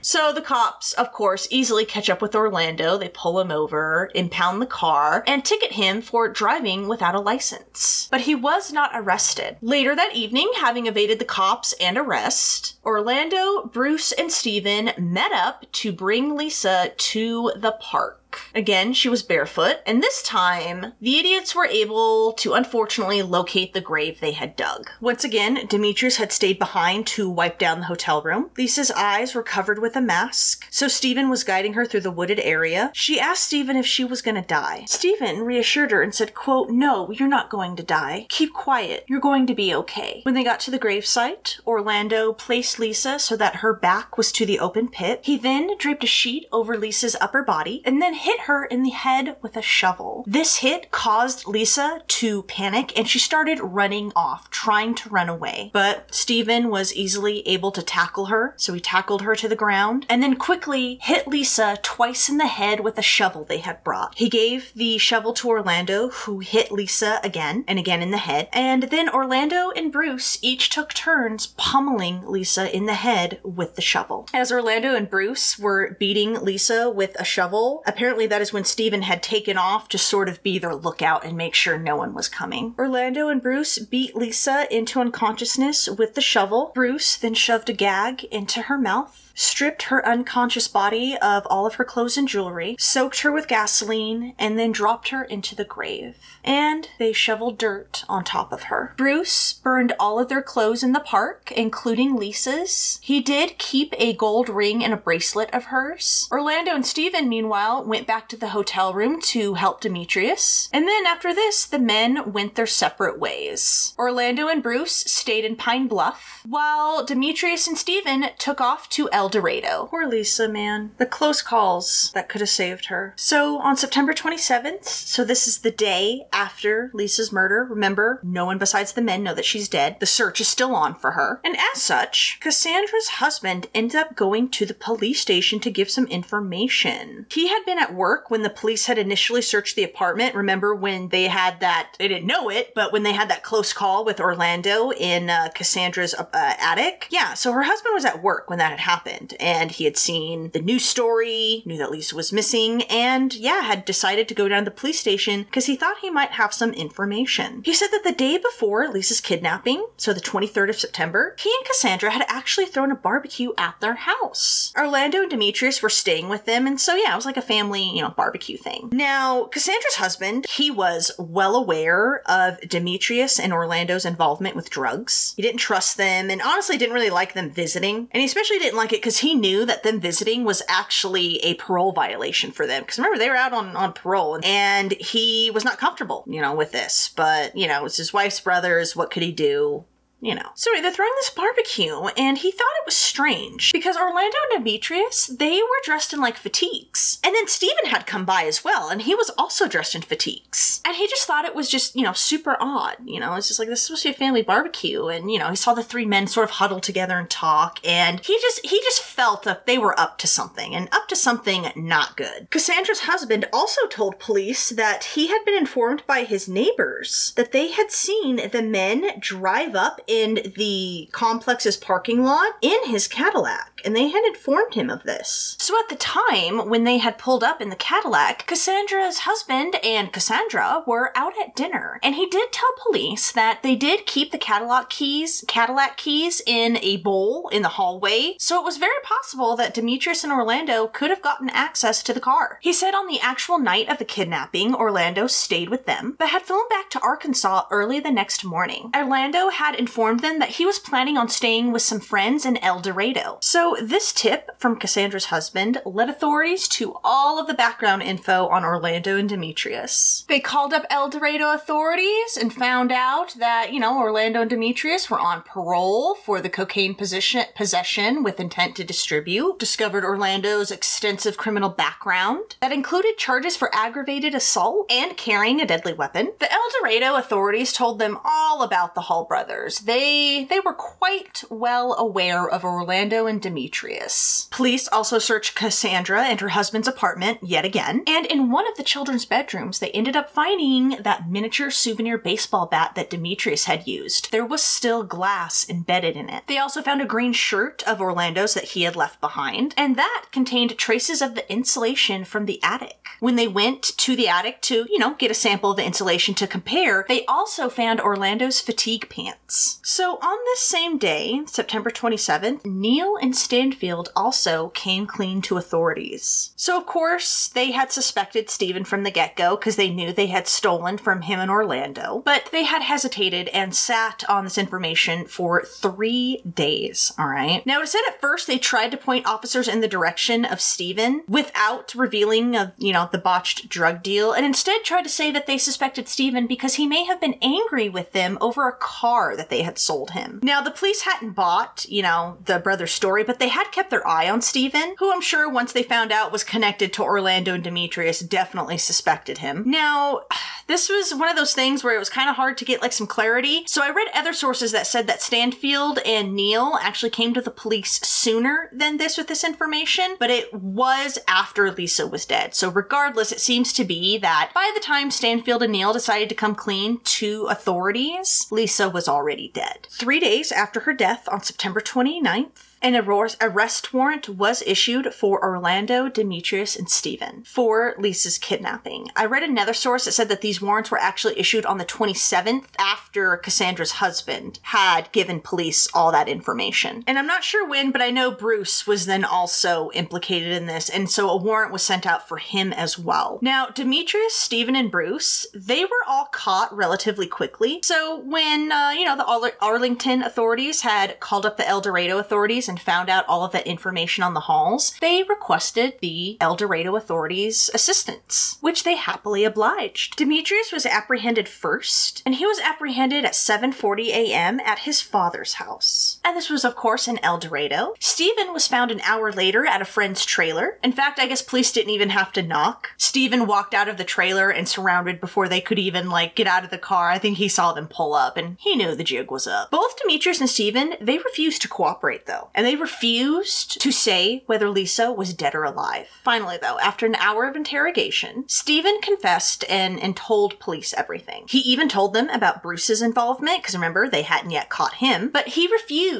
So the cops, of course, easily catch up with Orlando. They pull him over, impound the car, and ticket him for driving without a license. But he was not arrested. Later that evening, having evaded the cops and arrest, Orlando, Bruce, and Stephen met up to bring Lisa to the park. Again, she was barefoot, and this time, the idiots were able to unfortunately locate the grave they had dug. Once again, Demetrius had stayed behind to wipe down the hotel room. Lisa's eyes were covered with a mask, so Stephen was guiding her through the wooded area. She asked Stephen if she was going to die. Stephen reassured her and said, quote, "No, you're not going to die. Keep quiet. You're going to be okay." When they got to the gravesite, Orlando placed Lisa so that her back was to the open pit. He then draped a sheet over Lisa's upper body and then hit her in the head with a shovel. This hit caused Lisa to panic and she started running off, trying to run away. But Stephen was easily able to tackle her, so he tackled her to the ground and then quickly hit Lisa twice in the head with a shovel they had brought. He gave the shovel to Orlando, who hit Lisa again and again in the head, and then Orlando and Bruce each took turns pummeling Lisa in the head with the shovel. As Orlando and Bruce were beating Lisa with a shovel, apparently that is when Stephen had taken off to sort of be their lookout and make sure no one was coming. Orlando and Bruce beat Lisa into unconsciousness with the shovel. Bruce then shoved a gag into her mouth, stripped her unconscious body of all of her clothes and jewelry, soaked her with gasoline, and then dropped her into the grave. And they shoveled dirt on top of her. Bruce burned all of their clothes in the park, including Lisa's. He did keep a gold ring and a bracelet of hers. Orlando and Stephen, meanwhile, went back to the hotel room to help Demetrius. And then after this, the men went their separate ways. Orlando and Bruce stayed in Pine Bluff, while Demetrius and Stephen took off to El Dorado. Poor Lisa, man. The close calls that could have saved her. So on September 27th, so this is the day after Lisa's murder. Remember, no one besides the men know that she's dead. The search is still on for her. And as such, Cassandra's husband ended up going to the police station to give some information. He had been at work when the police had initially searched the apartment. Remember when they had that, they didn't know it, but when they had that close call with Orlando in Cassandra's attic? Yeah, so her husband was at work when that had happened, and he had seen the news story, knew that Lisa was missing, and yeah, had decided to go down to the police station because he thought he might have some information. He said that the day before Lisa's kidnapping, so the 23rd of September, he and Cassandra had actually thrown a barbecue at their house. Orlando and Demetrius were staying with them, and so yeah, it was like a family, barbecue thing. Now, Cassandra's husband, he was well aware of Demetrius and Orlando's involvement with drugs. He didn't trust them, and honestly didn't really like them visiting, and he especially didn't like it because he knew that them visiting was actually a parole violation for them. Because remember, they were out on parole, and he was not comfortable, with this. But, it's his wife's brothers. What could he do? So they're throwing this barbecue, and he thought it was strange because Orlando and Demetrius, they were dressed in like fatigues. And then Stephen had come by as well, and he was also dressed in fatigues. And he just thought it was just, super odd. It's just like, this is supposed to be a family barbecue. And, he saw the three men sort of huddle together and talk, and he just felt that they were up to something, and up to something not good. Cassandra's husband also told police that he had been informed by his neighbors that they had seen the men drive up in the complex's parking lot in his Cadillac, and they had informed him of this. So at the time, when they had pulled up in the Cadillac, Cassandra's husband and Cassandra were out at dinner, and he did tell police that they did keep the Cadillac keys in a bowl in the hallway, so it was very possible that Demetrius and Orlando could have gotten access to the car. He said on the actual night of the kidnapping, Orlando stayed with them, but had flown back to Arkansas early the next morning. Orlando had informed them that he was planning on staying with some friends in El Dorado. So this tip from Cassandra's husband led authorities to all of the background info on Orlando and Demetrius. They called up El Dorado authorities and found out that, Orlando and Demetrius were on parole for the cocaine possession with intent to distribute. Discovered Orlando's extensive criminal background that included charges for aggravated assault and carrying a deadly weapon. The El Dorado authorities told them all about the Hall brothers. they were quite well aware of Orlando and Demetrius. Police also searched Cassandra and her husband's apartment yet again, and in one of the children's bedrooms, they ended up finding that miniature souvenir baseball bat that Demetrius had used. There was still glass embedded in it. They also found a green shirt of Orlando's that he had left behind, and that contained traces of the insulation from the attic. When they went to the attic to, get a sample of the insulation to compare, they also found Orlando's fatigue pants. So on this same day, September 27th, Neil and Stanfield also came clean to authorities. So of course, they had suspected Stephen from the get-go because they knew they had stolen from him and Orlando, but they had hesitated and sat on this information for 3 days, all right? Now, it said at first they tried to point officers in the direction of Stephen without revealing of, the botched drug deal, and instead tried to say that they suspected Stephen because he may have been angry with them over a car that they had sold him. Now, the police hadn't bought, the brother's story, but they had kept their eye on Stephen, who I'm sure once they found out was connected to Orlando and Demetrius definitely suspected him. Now, this was one of those things where it was kind of hard to get some clarity. So I read other sources that said that Stanfield and Neil actually came to the police sooner than this with this information, but it was after Lisa was dead. So regardless, it seems to be that by the time Stanfield and Neil decided to come clean to authorities, Lisa was already dead. 3 days after her death on September 29th, an arrest warrant was issued for Orlando, Demetrius, and Stephen for Lisa's kidnapping. I read another source that said that these warrants were actually issued on the 27th after Cassandra's husband had given police all that information. And I'm not sure when, but I know Bruce was then also implicated in this, and so a warrant was sent out for him as well. Now, Demetrius, Stephen, and Bruce, they were all caught relatively quickly. So when, the Arlington authorities had called up the El Dorado authorities and found out all of that information on the halls, they requested the El Dorado authorities' assistance, which they happily obliged. Demetrius was apprehended first, and he was apprehended at 7:40 a.m. at his father's house. And this was, of course, in El Dorado. Stephen was found an hour later at a friend's trailer. In fact, I guess police didn't even have to knock. Stephen walked out of the trailer and surrounded before they could even, get out of the car. I think he saw them pull up, and he knew the jig was up. Both Demetrius and Stephen, they refused to cooperate, though. And they refused to say whether Lisa was dead or alive. Finally, though, after an hour of interrogation, Stephen confessed and told police everything. He even told them about Bruce's involvement, because remember, they hadn't yet caught him, but he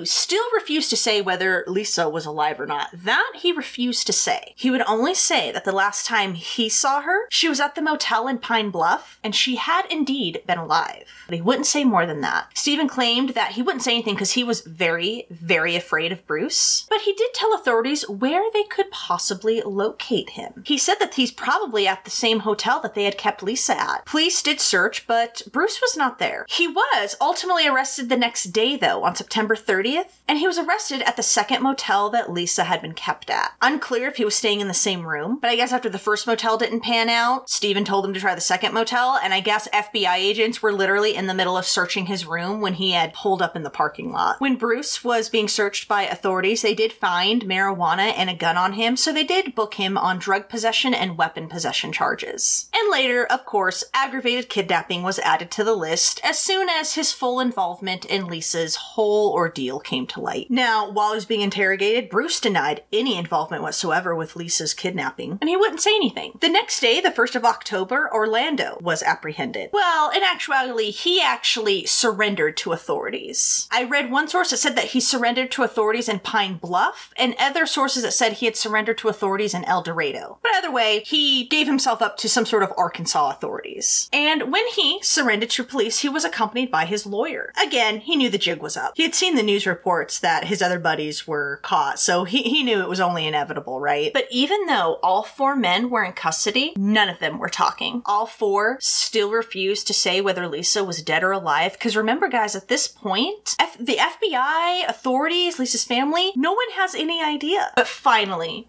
still refused to say whether Lisa was alive or not. That he refused to say. He would only say that the last time he saw her, she was at the motel in Pine Bluff, and she had indeed been alive. But he wouldn't say more than that. Stephen claimed that he wouldn't say anything because he was very, very afraid of Bruce, but he did tell authorities where they could possibly locate him. He said that he's probably at the same hotel that they had kept Lisa at. Police did search, but Bruce was not there. He was ultimately arrested the next day, though, on September 30th, and he was arrested at the second motel that Lisa had been kept at. Unclear if he was staying in the same room, but I guess after the first motel didn't pan out, Stephen told him to try the second motel, and I guess FBI agents were literally in the middle of searching his room when he had pulled up in the parking lot. When Bruce was being searched by authorities, they did find marijuana and a gun on him, so they did book him on drug possession and weapon possession charges. And later, of course, aggravated kidnapping was added to the list as soon as his full involvement in Lisa's whole ordeal came to light. Now, while he was being interrogated, Bruce denied any involvement whatsoever with Lisa's kidnapping, and he wouldn't say anything. The next day, the 1st of October, Orlando was apprehended. Well, in actuality, he actually surrendered to authorities. I read one source that said that he surrendered to authorities in Pine Bluff, and other sources that said he had surrendered to authorities in El Dorado. But either way, he gave himself up to some sort of Arkansas authorities. And when he surrendered to police, he was accompanied by his lawyer. Again, he knew the jig was up. He had seen the news reports that his other buddies were caught, so he knew it was only inevitable, right? But even though all 4 men were in custody, none of them were talking. All 4 still refused to say whether Lisa was dead or alive, because remember, guys, at this point, the FBI, authorities, Lisa's family, no one has any idea. But finally,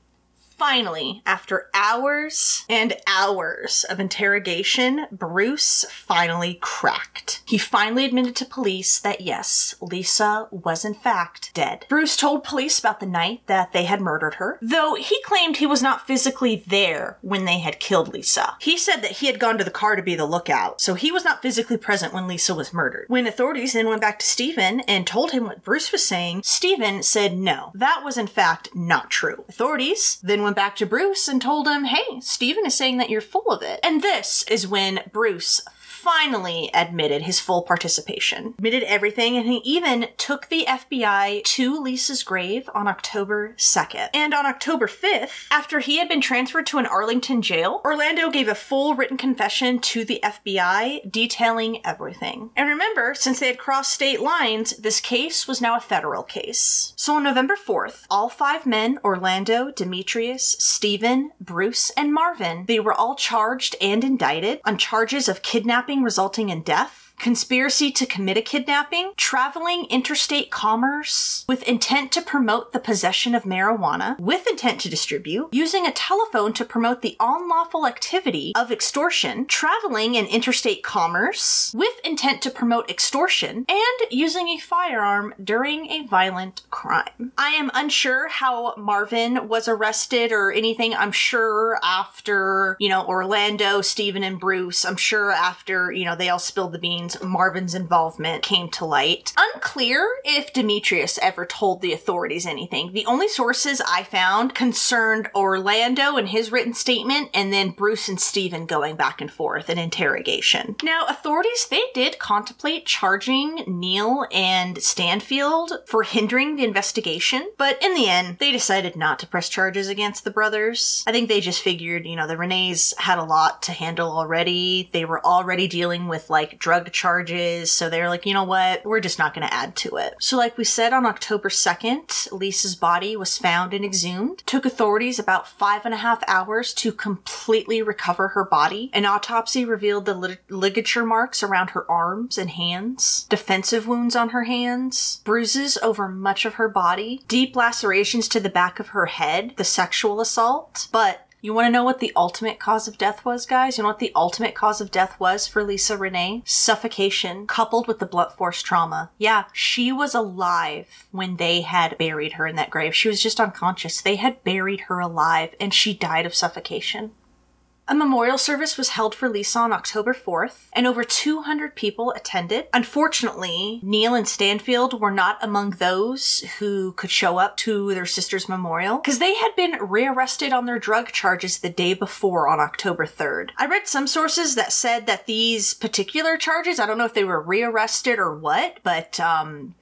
Finally, after hours and hours of interrogation, Bruce finally cracked. He finally admitted to police that yes, Lisa was in fact dead. Bruce told police about the night that they had murdered her, though he claimed he was not physically there when they had killed Lisa. He said that he had gone to the car to be the lookout, so he was not physically present when Lisa was murdered. When authorities then went back to Stephen and told him what Bruce was saying, Stephen said no, that was in fact not true. Authorities then went back to Bruce and told him, hey, Stephen is saying that you're full of it. And this is when Bruce finally admitted his full participation, admitted everything, and he even took the FBI to Lisa's grave on October 2nd. And on October 5th, after he had been transferred to an Arlington jail, Orlando gave a full written confession to the FBI detailing everything. And remember, since they had crossed state lines, this case was now a federal case. So on November 4th, all 5 men, Orlando, Demetrius, Stephen, Bruce, and Marvin, they were all charged and indicted on charges of kidnapping resulting in death, conspiracy to commit a kidnapping, traveling interstate commerce with intent to promote the possession of marijuana, with intent to distribute, using a telephone to promote the unlawful activity of extortion, traveling in interstate commerce with intent to promote extortion, and using a firearm during a violent crime. I am unsure how Marvin was arrested or anything. I'm sure after, Orlando, Stephen, and Bruce, I'm sure after, they all spilled the beans, Marvin's involvement came to light. Unclear if Demetrius ever told the authorities anything. The only sources I found concerned Orlando and his written statement, and then Bruce and Stephen going back and forth in interrogation. Now, authorities, they did contemplate charging Neil and Stanfield for hindering the investigation, but in the end, they decided not to press charges against the brothers. I think they just figured, the Renees had a lot to handle already. They were already dealing with, drug charges, so they're like, you know what, we're just not going to add to it. So like we said, on October 2nd, Lisa's body was found and exhumed. Took authorities about 5.5 hours to completely recover her body. An autopsy revealed the ligature marks around her arms and hands, defensive wounds on her hands, bruises over much of her body, deep lacerations to the back of her head, the sexual assault. But you want to know what the ultimate cause of death was, guys? You know what the ultimate cause of death was for Lisa Rene? Suffocation, coupled with the blunt force trauma. Yeah, she was alive when they had buried her in that grave. She was just unconscious. They had buried her alive, and she died of suffocation. A memorial service was held for Lisa on October 4th, and over 200 people attended. Unfortunately, Neil and Stanfield were not among those who could show up to their sister's memorial, because they had been rearrested on their drug charges the day before on October 3rd. I read some sources that said that these particular charges, I don't know if they were rearrested or what, but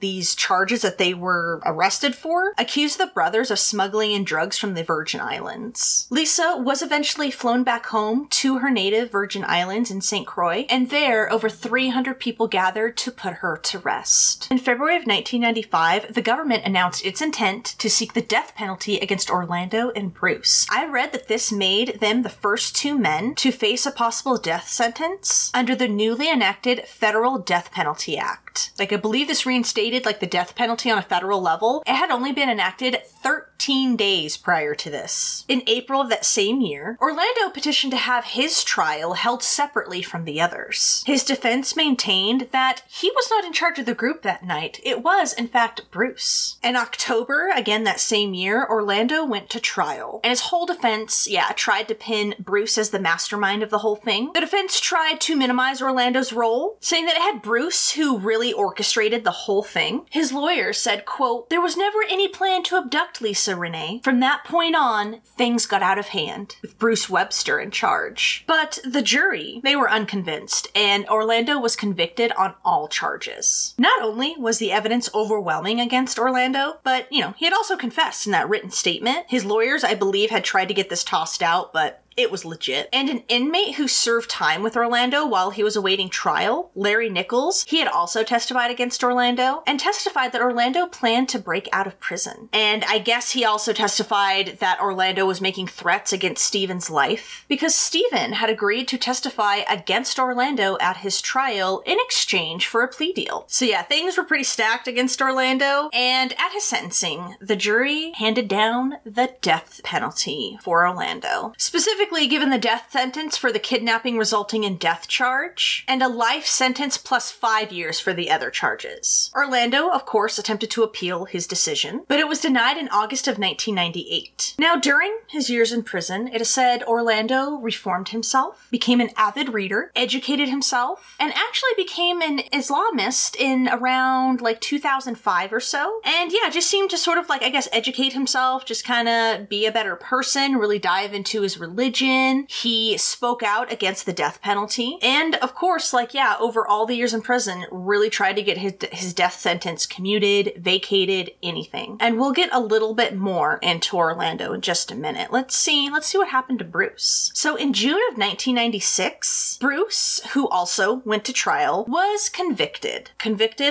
these charges that they were arrested for accused the brothers of smuggling in drugs from the Virgin Islands. Lisa was eventually flown back home to her native Virgin Islands in St. Croix, and there over 300 people gathered to put her to rest. In February of 1995, the government announced its intent to seek the death penalty against Orlando and Bruce. I read that this made them the first 2 men to face a possible death sentence under the newly enacted Federal Death Penalty Act. I believe this reinstated the death penalty on a federal level. It had only been enacted 13 days prior to this. In April of that same year, Orlando petitioned to have his trial held separately from the others. His defense maintained that he was not in charge of the group that night. It was, in fact, Bruce. In October, again that same year, Orlando went to trial. And his whole defense, tried to pin Bruce as the mastermind of the whole thing. The defense tried to minimize Orlando's role, saying that it had Bruce who really orchestrated the whole thing. His lawyer said, quote, "There was never any plan to abduct Lisa Rene. From that point on, things got out of hand, with Bruce Webster in charge." But the jury, they were unconvinced, and Orlando was convicted on all charges. Not only was the evidence overwhelming against Orlando, but, he had also confessed in that written statement. His lawyers, I believe, had tried to get this tossed out, but it was legit. And an inmate who served time with Orlando while he was awaiting trial, Larry Nichols, he had also testified against Orlando and testified that Orlando planned to break out of prison. And I guess he also testified that Orlando was making threats against Stephen's life because Stephen had agreed to testify against Orlando at his trial in exchange for a plea deal. So yeah, things were pretty stacked against Orlando, and at his sentencing, the jury handed down the death penalty for Orlando. Specifically given the death sentence for the kidnapping resulting in death charge, and a life sentence plus 5 years for the other charges. Orlando, of course, attempted to appeal his decision, but it was denied in August of 1998. Now, during his years in prison, it is said Orlando reformed himself, became an avid reader, educated himself, and actually became an Islamist in around like 2005 or so. And yeah, just seemed to sort of like, I guess, educate himself, just kind of be a better person, really dive into his religion. He spoke out against the death penalty. And of course, like, yeah, over all the years in prison, really tried to get his death sentence commuted, vacated, anything. And we'll get a little bit more into Orlando in just a minute. Let's see what happened to Bruce. So in June of 1996, Bruce, who also went to trial, was convicted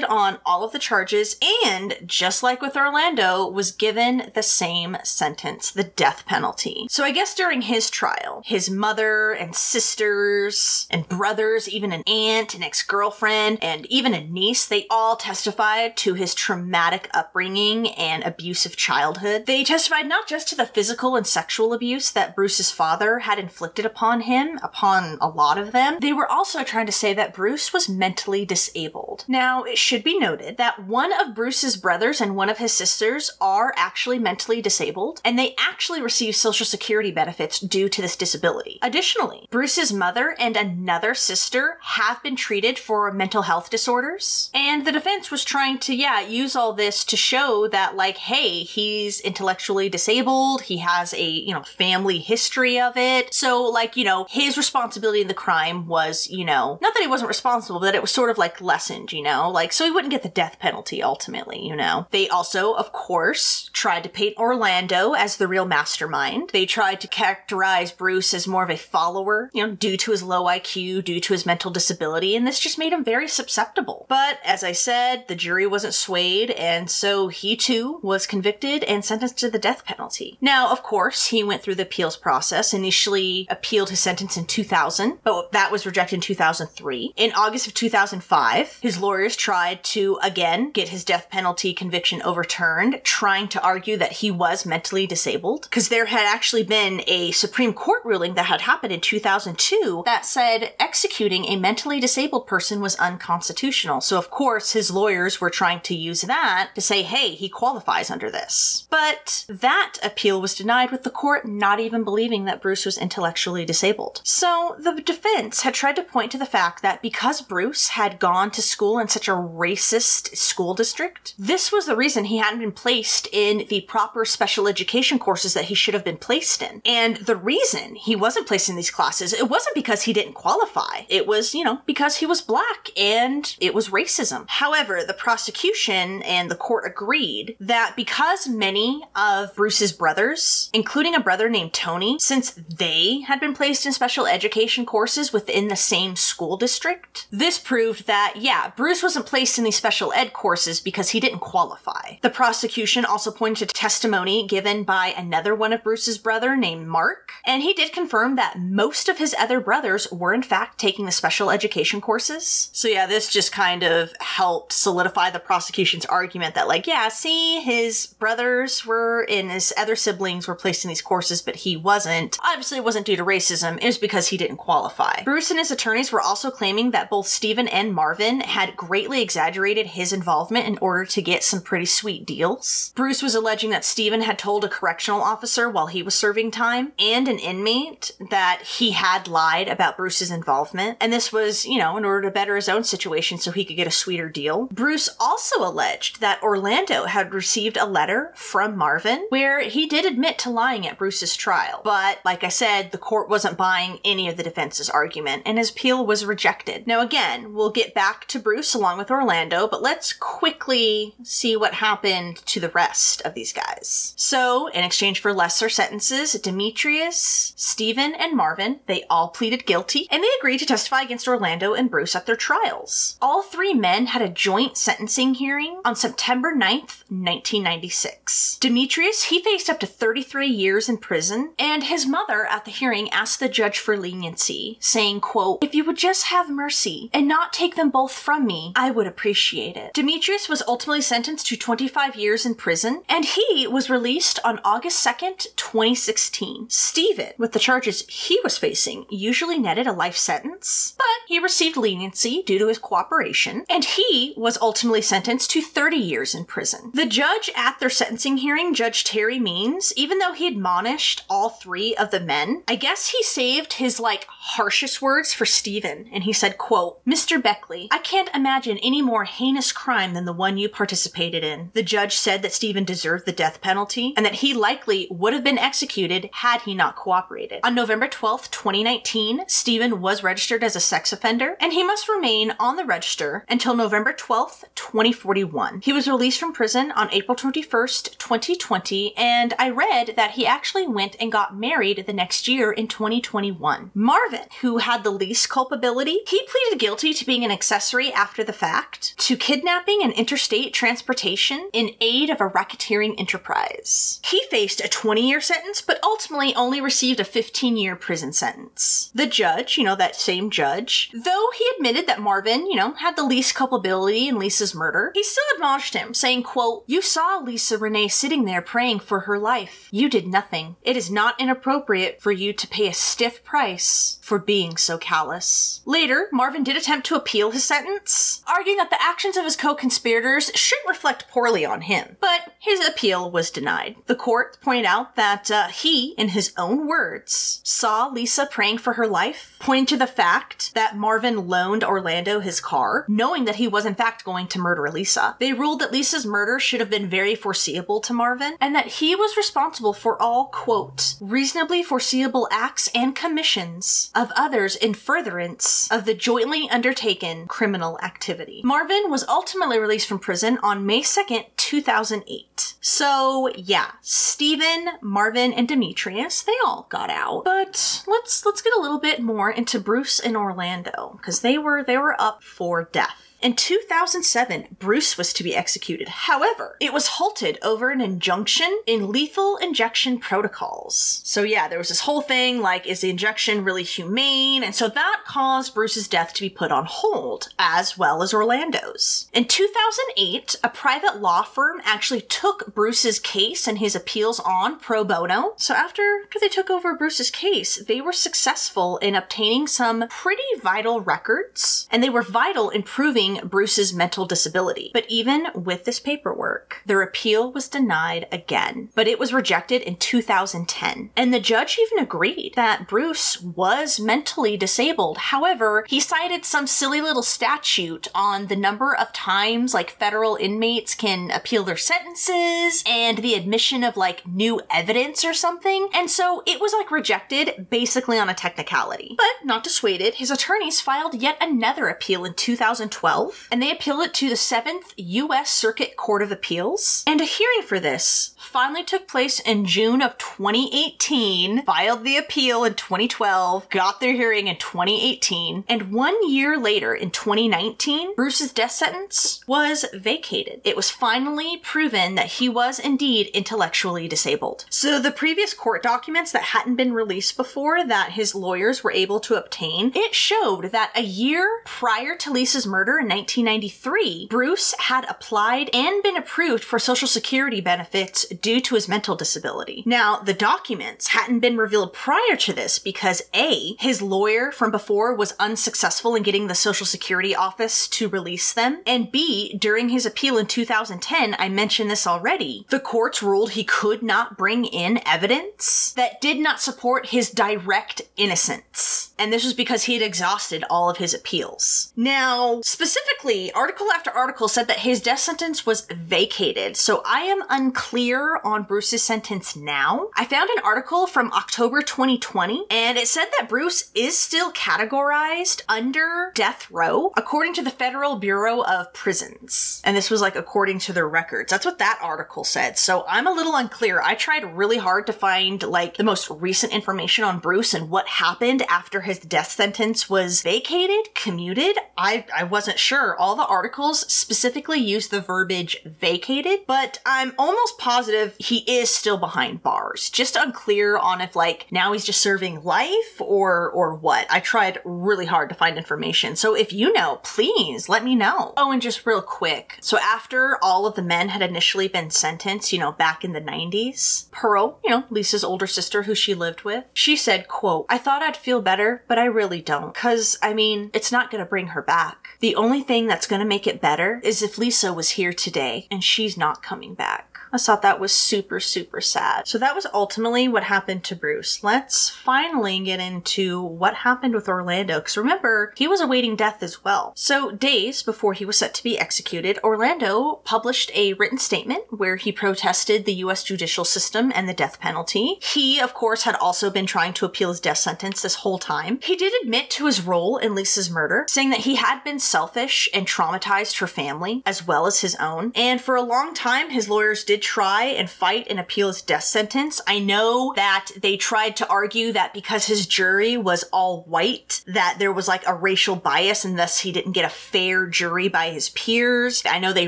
on all of the charges, and just like with Orlando, was given the same sentence, the death penalty. So I guess during his trial, his mother and sisters and brothers, even an aunt, an ex-girlfriend, and even a niece, they all testified to his traumatic upbringing and abusive childhood. They testified not just to the physical and sexual abuse that Bruce's father had inflicted upon him, upon a lot of them. They were also trying to say that Bruce was mentally disabled. Now, it should be noted that one of Bruce's brothers and one of his sisters are actually mentally disabled, and they actually receive Social Security benefits due to this disability. Additionally, Bruce's mother and another sister have been treated for mental health disorders, and the defense was trying to, use all this to show that, like, hey, he's intellectually disabled, he has a, family history of it, so, like, his responsibility in the crime was, not that he wasn't responsible, but that it was sort of, like, lessened, like, so he wouldn't get the death penalty ultimately, They also, of course, tried to paint Orlando as the real mastermind. They tried to characterize Bruce as more of a follower, due to his low IQ, due to his mental disability, and this just made him very susceptible. But, as I said, the jury wasn't swayed, and so he too was convicted and sentenced to the death penalty. Now, of course, he went through the appeals process, initially appealed his sentence in 2000, but that was rejected in 2003. In August of 2005, his lawyers tried to, again, get his death penalty conviction overturned, trying to argue that he was mentally disabled, because there had actually been a Supreme Court ruling that had happened in 2002 that said executing a mentally disabled person was unconstitutional. So, of course, his lawyers were trying to use that to say, hey, he qualifies under this. But that appeal was denied, with the court not even believing that Bruce was intellectually disabled. So the defense had tried to point to the fact that because Bruce had gone to school in such a racist school district, this was the reason he hadn't been placed in the proper special education courses that he should have been placed in. And the reason he wasn't placed in these classes, it wasn't because he didn't qualify. It was, because he was black and it was racism. However, the prosecution and the court agreed that because many of Bruce's brothers, including a brother named Tony, since they had been placed in special education courses within the same school district, this proved that, Bruce wasn't placed in these special ed courses because he didn't qualify. The prosecution also pointed to testimony given by another one of Bruce's brother named Mark, and he did confirm that most of his other brothers were in fact taking the special education courses. So this just kind of helped solidify the prosecution's argument that, like, his brothers were and his other siblings were placed in these courses, but he wasn't. Obviously, it wasn't due to racism, it was because he didn't qualify. Bruce and his attorneys were also claiming that both Stephen and Marvin had greatly exaggerated his involvement in order to get some pretty sweet deals. Bruce was alleging that Stephen had told a correctional officer while he was serving time and an inmate that he had lied about Bruce's involvement, and this was, in order to better his own situation so he could get a sweeter deal. Bruce also alleged that Orlando had received a letter from Marvin where he did admit to lying at Bruce's trial, but like I said, the court wasn't buying any of the defense's argument, and his appeal was rejected. Now again, we'll get back to Bruce along with Orlando, but let's quickly see what happened to the rest of these guys. So, in exchange for lesser sentences, Demetrius, case. Stephen and Marvin, they all pleaded guilty, and they agreed to testify against Orlando and Bruce at their trials. All three men had a joint sentencing hearing on September 9th, 1996. Demetrius, he faced up to 33 years in prison, and his mother at the hearing asked the judge for leniency, saying, quote, "If you would just have mercy and not take them both from me, I would appreciate it." Demetrius was ultimately sentenced to 25 years in prison, and he was released on August 2nd, 2016. Stephen, with the charges he was facing, usually netted a life sentence, but he received leniency due to his cooperation, and he was ultimately sentenced to 30 years in prison. The judge at their sentencing hearing, Judge Terry Means, even though he admonished all three of the men, I guess he saved his, harshest words for Stephen, and he said, quote, "Mr. Beckley, I can't imagine any more heinous crime than the one you participated in." The judge said that Stephen deserved the death penalty, and that he likely would have been executed had he not cooperated. On November 12th, 2019, Stephen was registered as a sex offender, and he must remain on the register until November 12th, 2041. He was released from prison on April 21st, 2020, and I read that he actually went and got married the next year in 2021. Marvin, who had the least culpability, he pleaded guilty to being an accessory after the fact, to kidnapping and interstate transportation in aid of a racketeering enterprise. He faced a 20-year sentence, but ultimately only received a 15-year prison sentence. The judge, that same judge, though he admitted that Marvin, had the least culpability in Lisa's murder, he still admonished him, saying, quote, "You saw Lisa Rene sitting there praying for her life. You did nothing. It is not inappropriate for you to pay a stiff price for being so callous." Later, Marvin did attempt to appeal his sentence, arguing that the actions of his co-conspirators shouldn't reflect poorly on him, but his appeal was denied. The court pointed out that he, in his own words, saw Lisa praying for her life, pointing to the fact that Marvin loaned Orlando his car, knowing that he was in fact going to murder Lisa. They ruled that Lisa's murder should have been very foreseeable to Marvin, and that he was responsible for all, quote, "reasonably foreseeable acts and commissions of others in furtherance of the jointly undertaken criminal activity." Marvin was ultimately released from prison on May 2nd, 2008. So yeah, Stephen, Marvin, and Demetrius, they all got out. But let's get a little bit more into Bruce and Orlando, because they were up for death. In 2007, Bruce was to be executed. However, it was halted over an injunction in lethal injection protocols. So yeah, there was this whole thing is the injection really humane? And so that caused Bruce's death to be put on hold, as well as Orlando's. In 2008, a private law firm actually took Bruce's case and his appeals on pro bono. So after they took over Bruce's case, they were successful in obtaining some pretty vital records, and they were vital in proving Bruce's mental disability. But even with this paperwork, their appeal was denied again, but it was rejected in 2010. And the judge even agreed that Bruce was mentally disabled. However, he cited some silly little statute on the number of times federal inmates can appeal their sentences and the admission of new evidence or something. And so it was rejected basically on a technicality. But not dissuaded, his attorneys filed yet another appeal in 2012, and they appealed it to the 7th U.S. Circuit Court of Appeals. And a hearing for this finally took place in June of 2018, filed the appeal in 2012, got their hearing in 2018, and 1 year later, in 2019, Bruce's death sentence was vacated. It was finally proven that he was indeed intellectually disabled. So the previous court documents that hadn't been released before that his lawyers were able to obtain, it showed that a year prior to Lisa's murder in 1993, Bruce had applied and been approved for Social Security benefits due to his mental disability. Now, the documents hadn't been revealed prior to this because A, his lawyer from before was unsuccessful in getting the Social Security office to release them, and B, during his appeal in 2010, I mentioned this already, the courts ruled he could not bring in evidence that did not support his direct innocence. And this was because he had exhausted all of his appeals. Now, specifically Specifically, article after article said that his death sentence was vacated, so I am unclear on Bruce's sentence now. I found an article from October 2020, and it said that Bruce is still categorized under death row, according to the Federal Bureau of Prisons. And this was like according to their records. That's what that article said, so I'm a little unclear. I tried really hard to find like the most recent information on Bruce and what happened after his death sentence was vacated, commuted. I wasn't sure. All the articles specifically use the verbiage vacated, but I'm almost positive he is still behind bars. Just unclear on if like now he's just serving life or what. I tried really hard to find information. So if you know, please let me know. Oh, and just real quick. So after all of the men had initially been sentenced, back in the 90s, Pearl, Lisa's older sister who she lived with, she said, quote, "I thought I'd feel better, but I really don't. 'Cause, it's not gonna bring her back. The only thing that's gonna make it better is if Lisa was here today, and she's not coming back." I thought that was super, super sad. So that was ultimately what happened to Bruce. Let's finally get into what happened with Orlando, because remember, he was awaiting death as well. So days before he was set to be executed, Orlando published a written statement where he protested the U.S. judicial system and the death penalty. He, of course, had also been trying to appeal his death sentence this whole time. He did admit to his role in Lisa's murder, saying that he had been selfish and traumatized her family, as well as his own. And for a long time, his lawyers did try and fight and appeal his death sentence. I know that they tried to argue that because his jury was all white, that there was like a racial bias and thus he didn't get a fair jury by his peers. I know they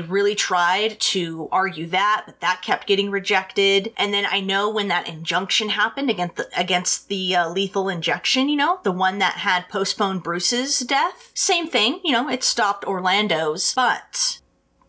really tried to argue that, but that kept getting rejected. And then I know when that injunction happened against the lethal injection, the one that had postponed Bruce's death, same thing, it stopped Orlando's,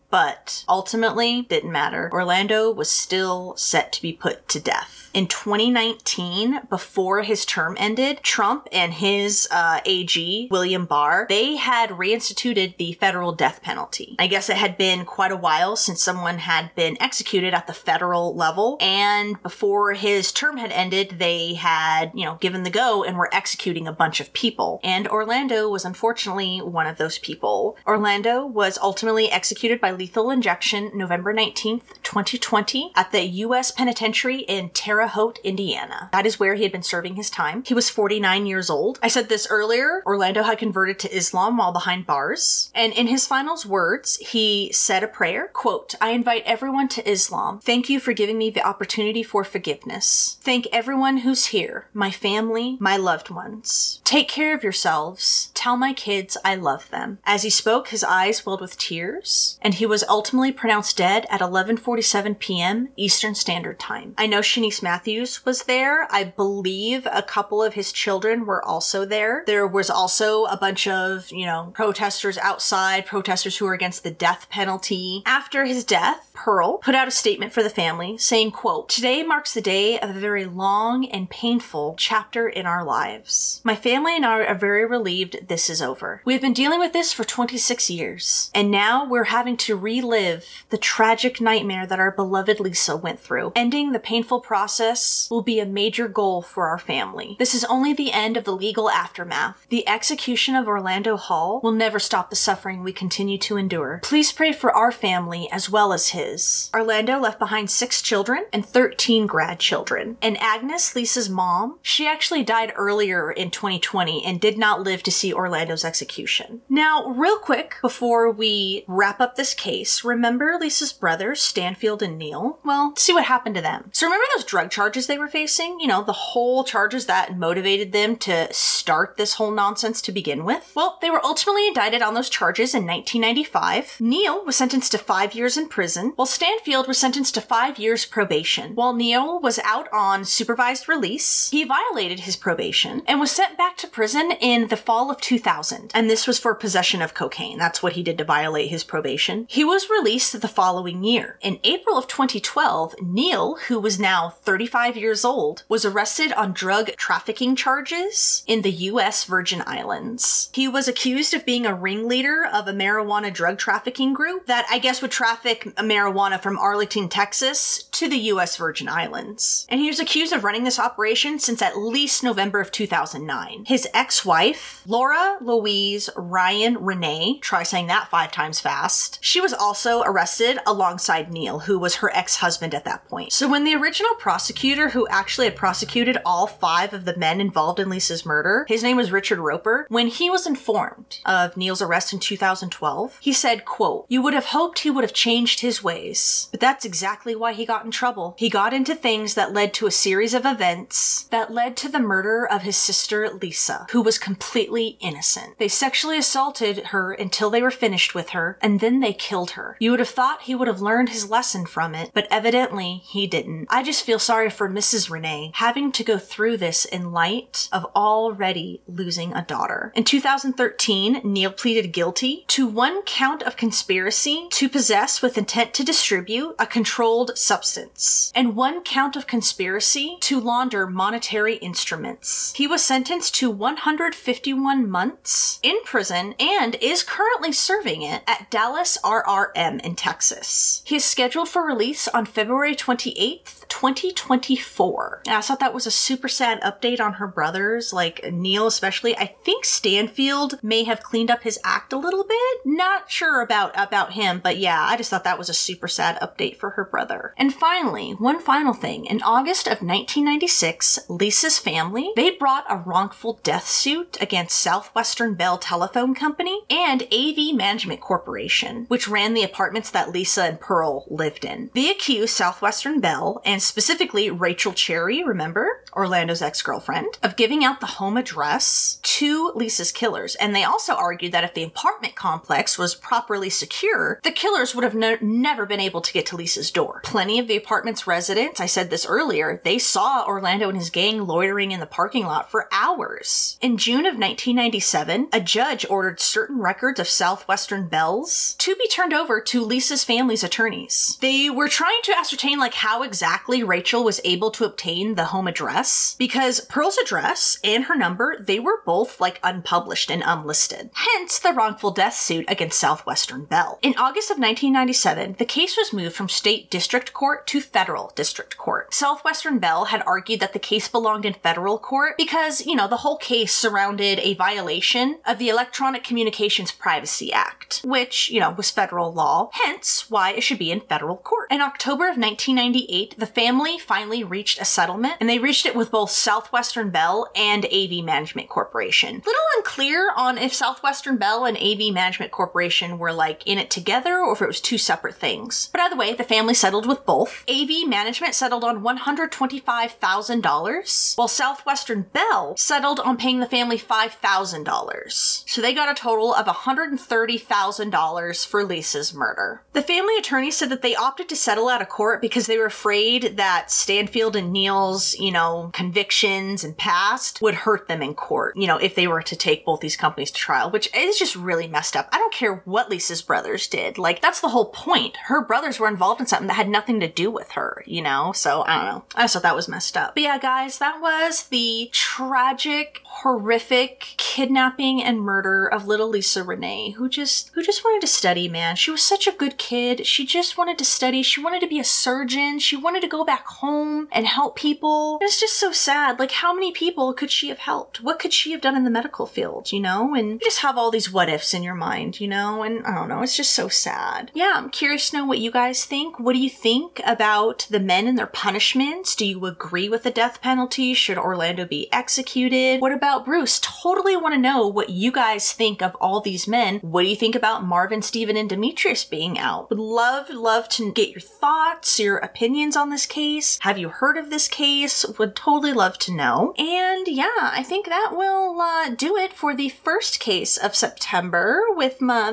but ultimately didn't matter. Orlando was still set to be put to death. In 2019, before his term ended, Trump and his AG, William Barr, they had reinstituted the federal death penalty. I guess it had been quite a while since someone had been executed at the federal level, and before his term had ended, they had, given the go and were executing a bunch of people. And Orlando was unfortunately one of those people. Orlando was ultimately executed by lethal injection November 19th, 2020 at the U.S. Penitentiary in Terre Haute, Indiana. That is where he had been serving his time. He was 49 years old. I said this earlier, Orlando had converted to Islam while behind bars. And in his final words, he said a prayer, quote, "I invite everyone to Islam. Thank you for giving me the opportunity for forgiveness. Thank everyone who's here, my family, my loved ones. Take care of yourselves. Tell my kids I love them." As he spoke, his eyes filled with tears, and he was ultimately pronounced dead at 11:47 p.m. Eastern Standard Time. I know Shanice Matthews was there. I believe a couple of his children were also there. There was also a bunch of, protesters outside, protesters who were against the death penalty. After his death, Pearl put out a statement for the family saying, quote, "Today marks the day of a very long and painful chapter in our lives. My family and I are very relieved this is over. We have been dealing with this for 26 years, and now we're having to relive the tragic nightmare that our beloved Lisa went through. Ending the painful process will be a major goal for our family. This is only the end of the legal aftermath. The execution of Orlando Hall will never stop the suffering we continue to endure. Please pray for our family as well as his." Orlando left behind 6 children and 13 grandchildren. And Agnes, Lisa's mom, she actually died earlier in 2020 and did not live to see Orlando's execution. Now, real quick, before we wrap up this case, remember Lisa's brothers, Stanfield and Neil? Well, see what happened to them. So remember those drug charges they were facing? The whole charges that motivated them to start this whole nonsense to begin with? Well, they were ultimately indicted on those charges in 1995. Neil was sentenced to 5 years in prison, while Stanfield was sentenced to 5 years probation. While Neil was out on supervised release, he violated his probation and was sent back to prison in the fall of 2000. And this was for possession of cocaine. That's what he did to violate his probation. He was released the following year. In April of 2012, Neil, who was now 35 years old, was arrested on drug trafficking charges in the U.S. Virgin Islands. He was accused of being a ringleader of a marijuana drug trafficking group that I guess would traffic marijuana from Arlington, Texas to the U.S. Virgin Islands. And he was accused of running this operation since at least November of 2009. His ex-wife, Laura Louise Ryan Renee, try saying that 5 times fast, she was also arrested alongside Neil, who was her ex-husband at that point. So when the original prosecutor who actually had prosecuted all 5 of the men involved in Lisa's murder, his name was Richard Roper, when he was informed of Neil's arrest in 2012, he said, quote, "You would have hoped he would have changed his ways, but that's exactly why he got in trouble. He got into things that led to a series of events that led to the murder of his sister Lisa, who was completely innocent. They sexually assaulted her until they were finished with her, and then they killed her. You would have thought he would have learned his lesson from it, but evidently he didn't. I just feel sorry for Mrs. Renee having to go through this in light of already losing a daughter." In 2013, Neil pleaded guilty to 1 count of conspiracy to possess with intent to distribute a controlled substance, and 1 count of conspiracy to launder monetary instruments. He was sentenced to 151 months in prison and is currently serving it at Dallas RRM in Texas. He is scheduled for release on February 28th, 2024. And I thought that was a super sad update on her brothers, like Neil especially. I think Stanfield may have cleaned up his act a little bit. Not sure about him, but yeah, I just thought that was a super sad update for her brother. And finally, one final thing. In August of 1996, Lisa's family, they brought a wrongful death suit against Southwestern Bell Telephone Company and AV Management Corporation, which ran the apartments that Lisa and Pearl lived in. They accused Southwestern Bell, and specifically Rachel Cherry, remember, Orlando's ex-girlfriend, of giving out the home address to Lisa's killers. And they also argued that if the apartment complex was properly secure, the killers would have never been able to get to Lisa's door. Plenty of the apartment's residents, I said this earlier, they saw Orlando and his gang loitering in the parking lot for hours. In June of 1997, a judge ordered certain records of Southwestern Bell's to be turned over to Lisa's family's attorneys. They were trying to ascertain like how exactly Rachel was able to obtain the home address, because Pearl's address and her number, they were both like unpublished and unlisted. Hence the wrongful death suit against Southwestern Bell. In August of 1997, the case was moved from state district court to federal district court. Southwestern Bell had argued that the case belonged in federal court because, you know, the whole case surrounded a violation of the Electronic Communications Privacy Act, which, you know, was federal law, hence why it should be in federal court. In October of 1998, the family finally reached a settlement, and they reached it with both Southwestern Bell and AV Management Corporation. Little unclear on if Southwestern Bell and AV Management Corporation were like in it together or if it was 2 separate things. But either way, the family settled with both. AV Management settled on $125,000, while Southwestern Bell settled on paying the family $5,000. So they got a total of $130,000 for Lisa's murder. The family attorney said that they opted to settle out of court because they were afraid that Stanfield and Neil's, you know, convictions and past would hurt them in court, you know, if they were to take both these companies to trial, which is just really messed up. I don't care what Lisa's brothers did. Like, that's the whole point. Her brothers were involved in something that had nothing to do with her, you know? So, I don't know. I just thought that was messed up. But yeah, guys, that was the tragic, horrific kidnapping and murder of little Lisa Rene, who just wanted to study, man. She was such a good kid. She just wanted to study. She wanted to be a surgeon. She wanted to go back home and help people. It's just so sad. Like, how many people could she have helped? What could she have done in the medical field, you know? And you just have all these what ifs in your mind, you know? And I don't know, it's just so sad. Yeah, I'm curious to know what you guys think. What do you think about the men and their punishments? Do you agree with the death penalty? Should Orlando be executed? What about Bruce? Totally want to know what you guys think of all these men. What do you think about Marvin, Stephen, and Demetrius being out? Would love to get your thoughts, your opinions on this case. Have you heard of this case? Would totally love to know. And yeah, I think that will do it for the first case of September with my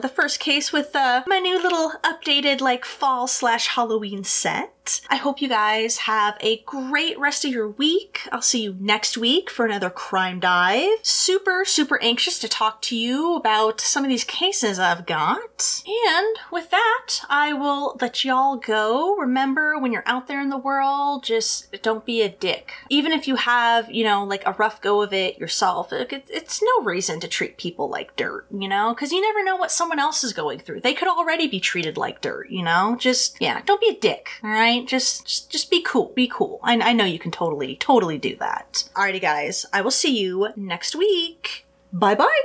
new little updated like fall/Halloween set. I hope you guys have a great rest of your week. I'll see you next week for another crime dive. Super, super anxious to talk to you about some of these cases I've got. And with that, I will let y'all go. Remember, when you're out there in the world, just don't be a dick. Even if you have, you know, like a rough go of it yourself, it's no reason to treat people like dirt, you know? Because you never know what someone else is going through. They could already be treated like dirt, you know? Just, yeah, don't be a dick, all right? Just be cool. Be cool. I know you can totally do that. Alrighty, guys. I will see you next week. Bye-bye.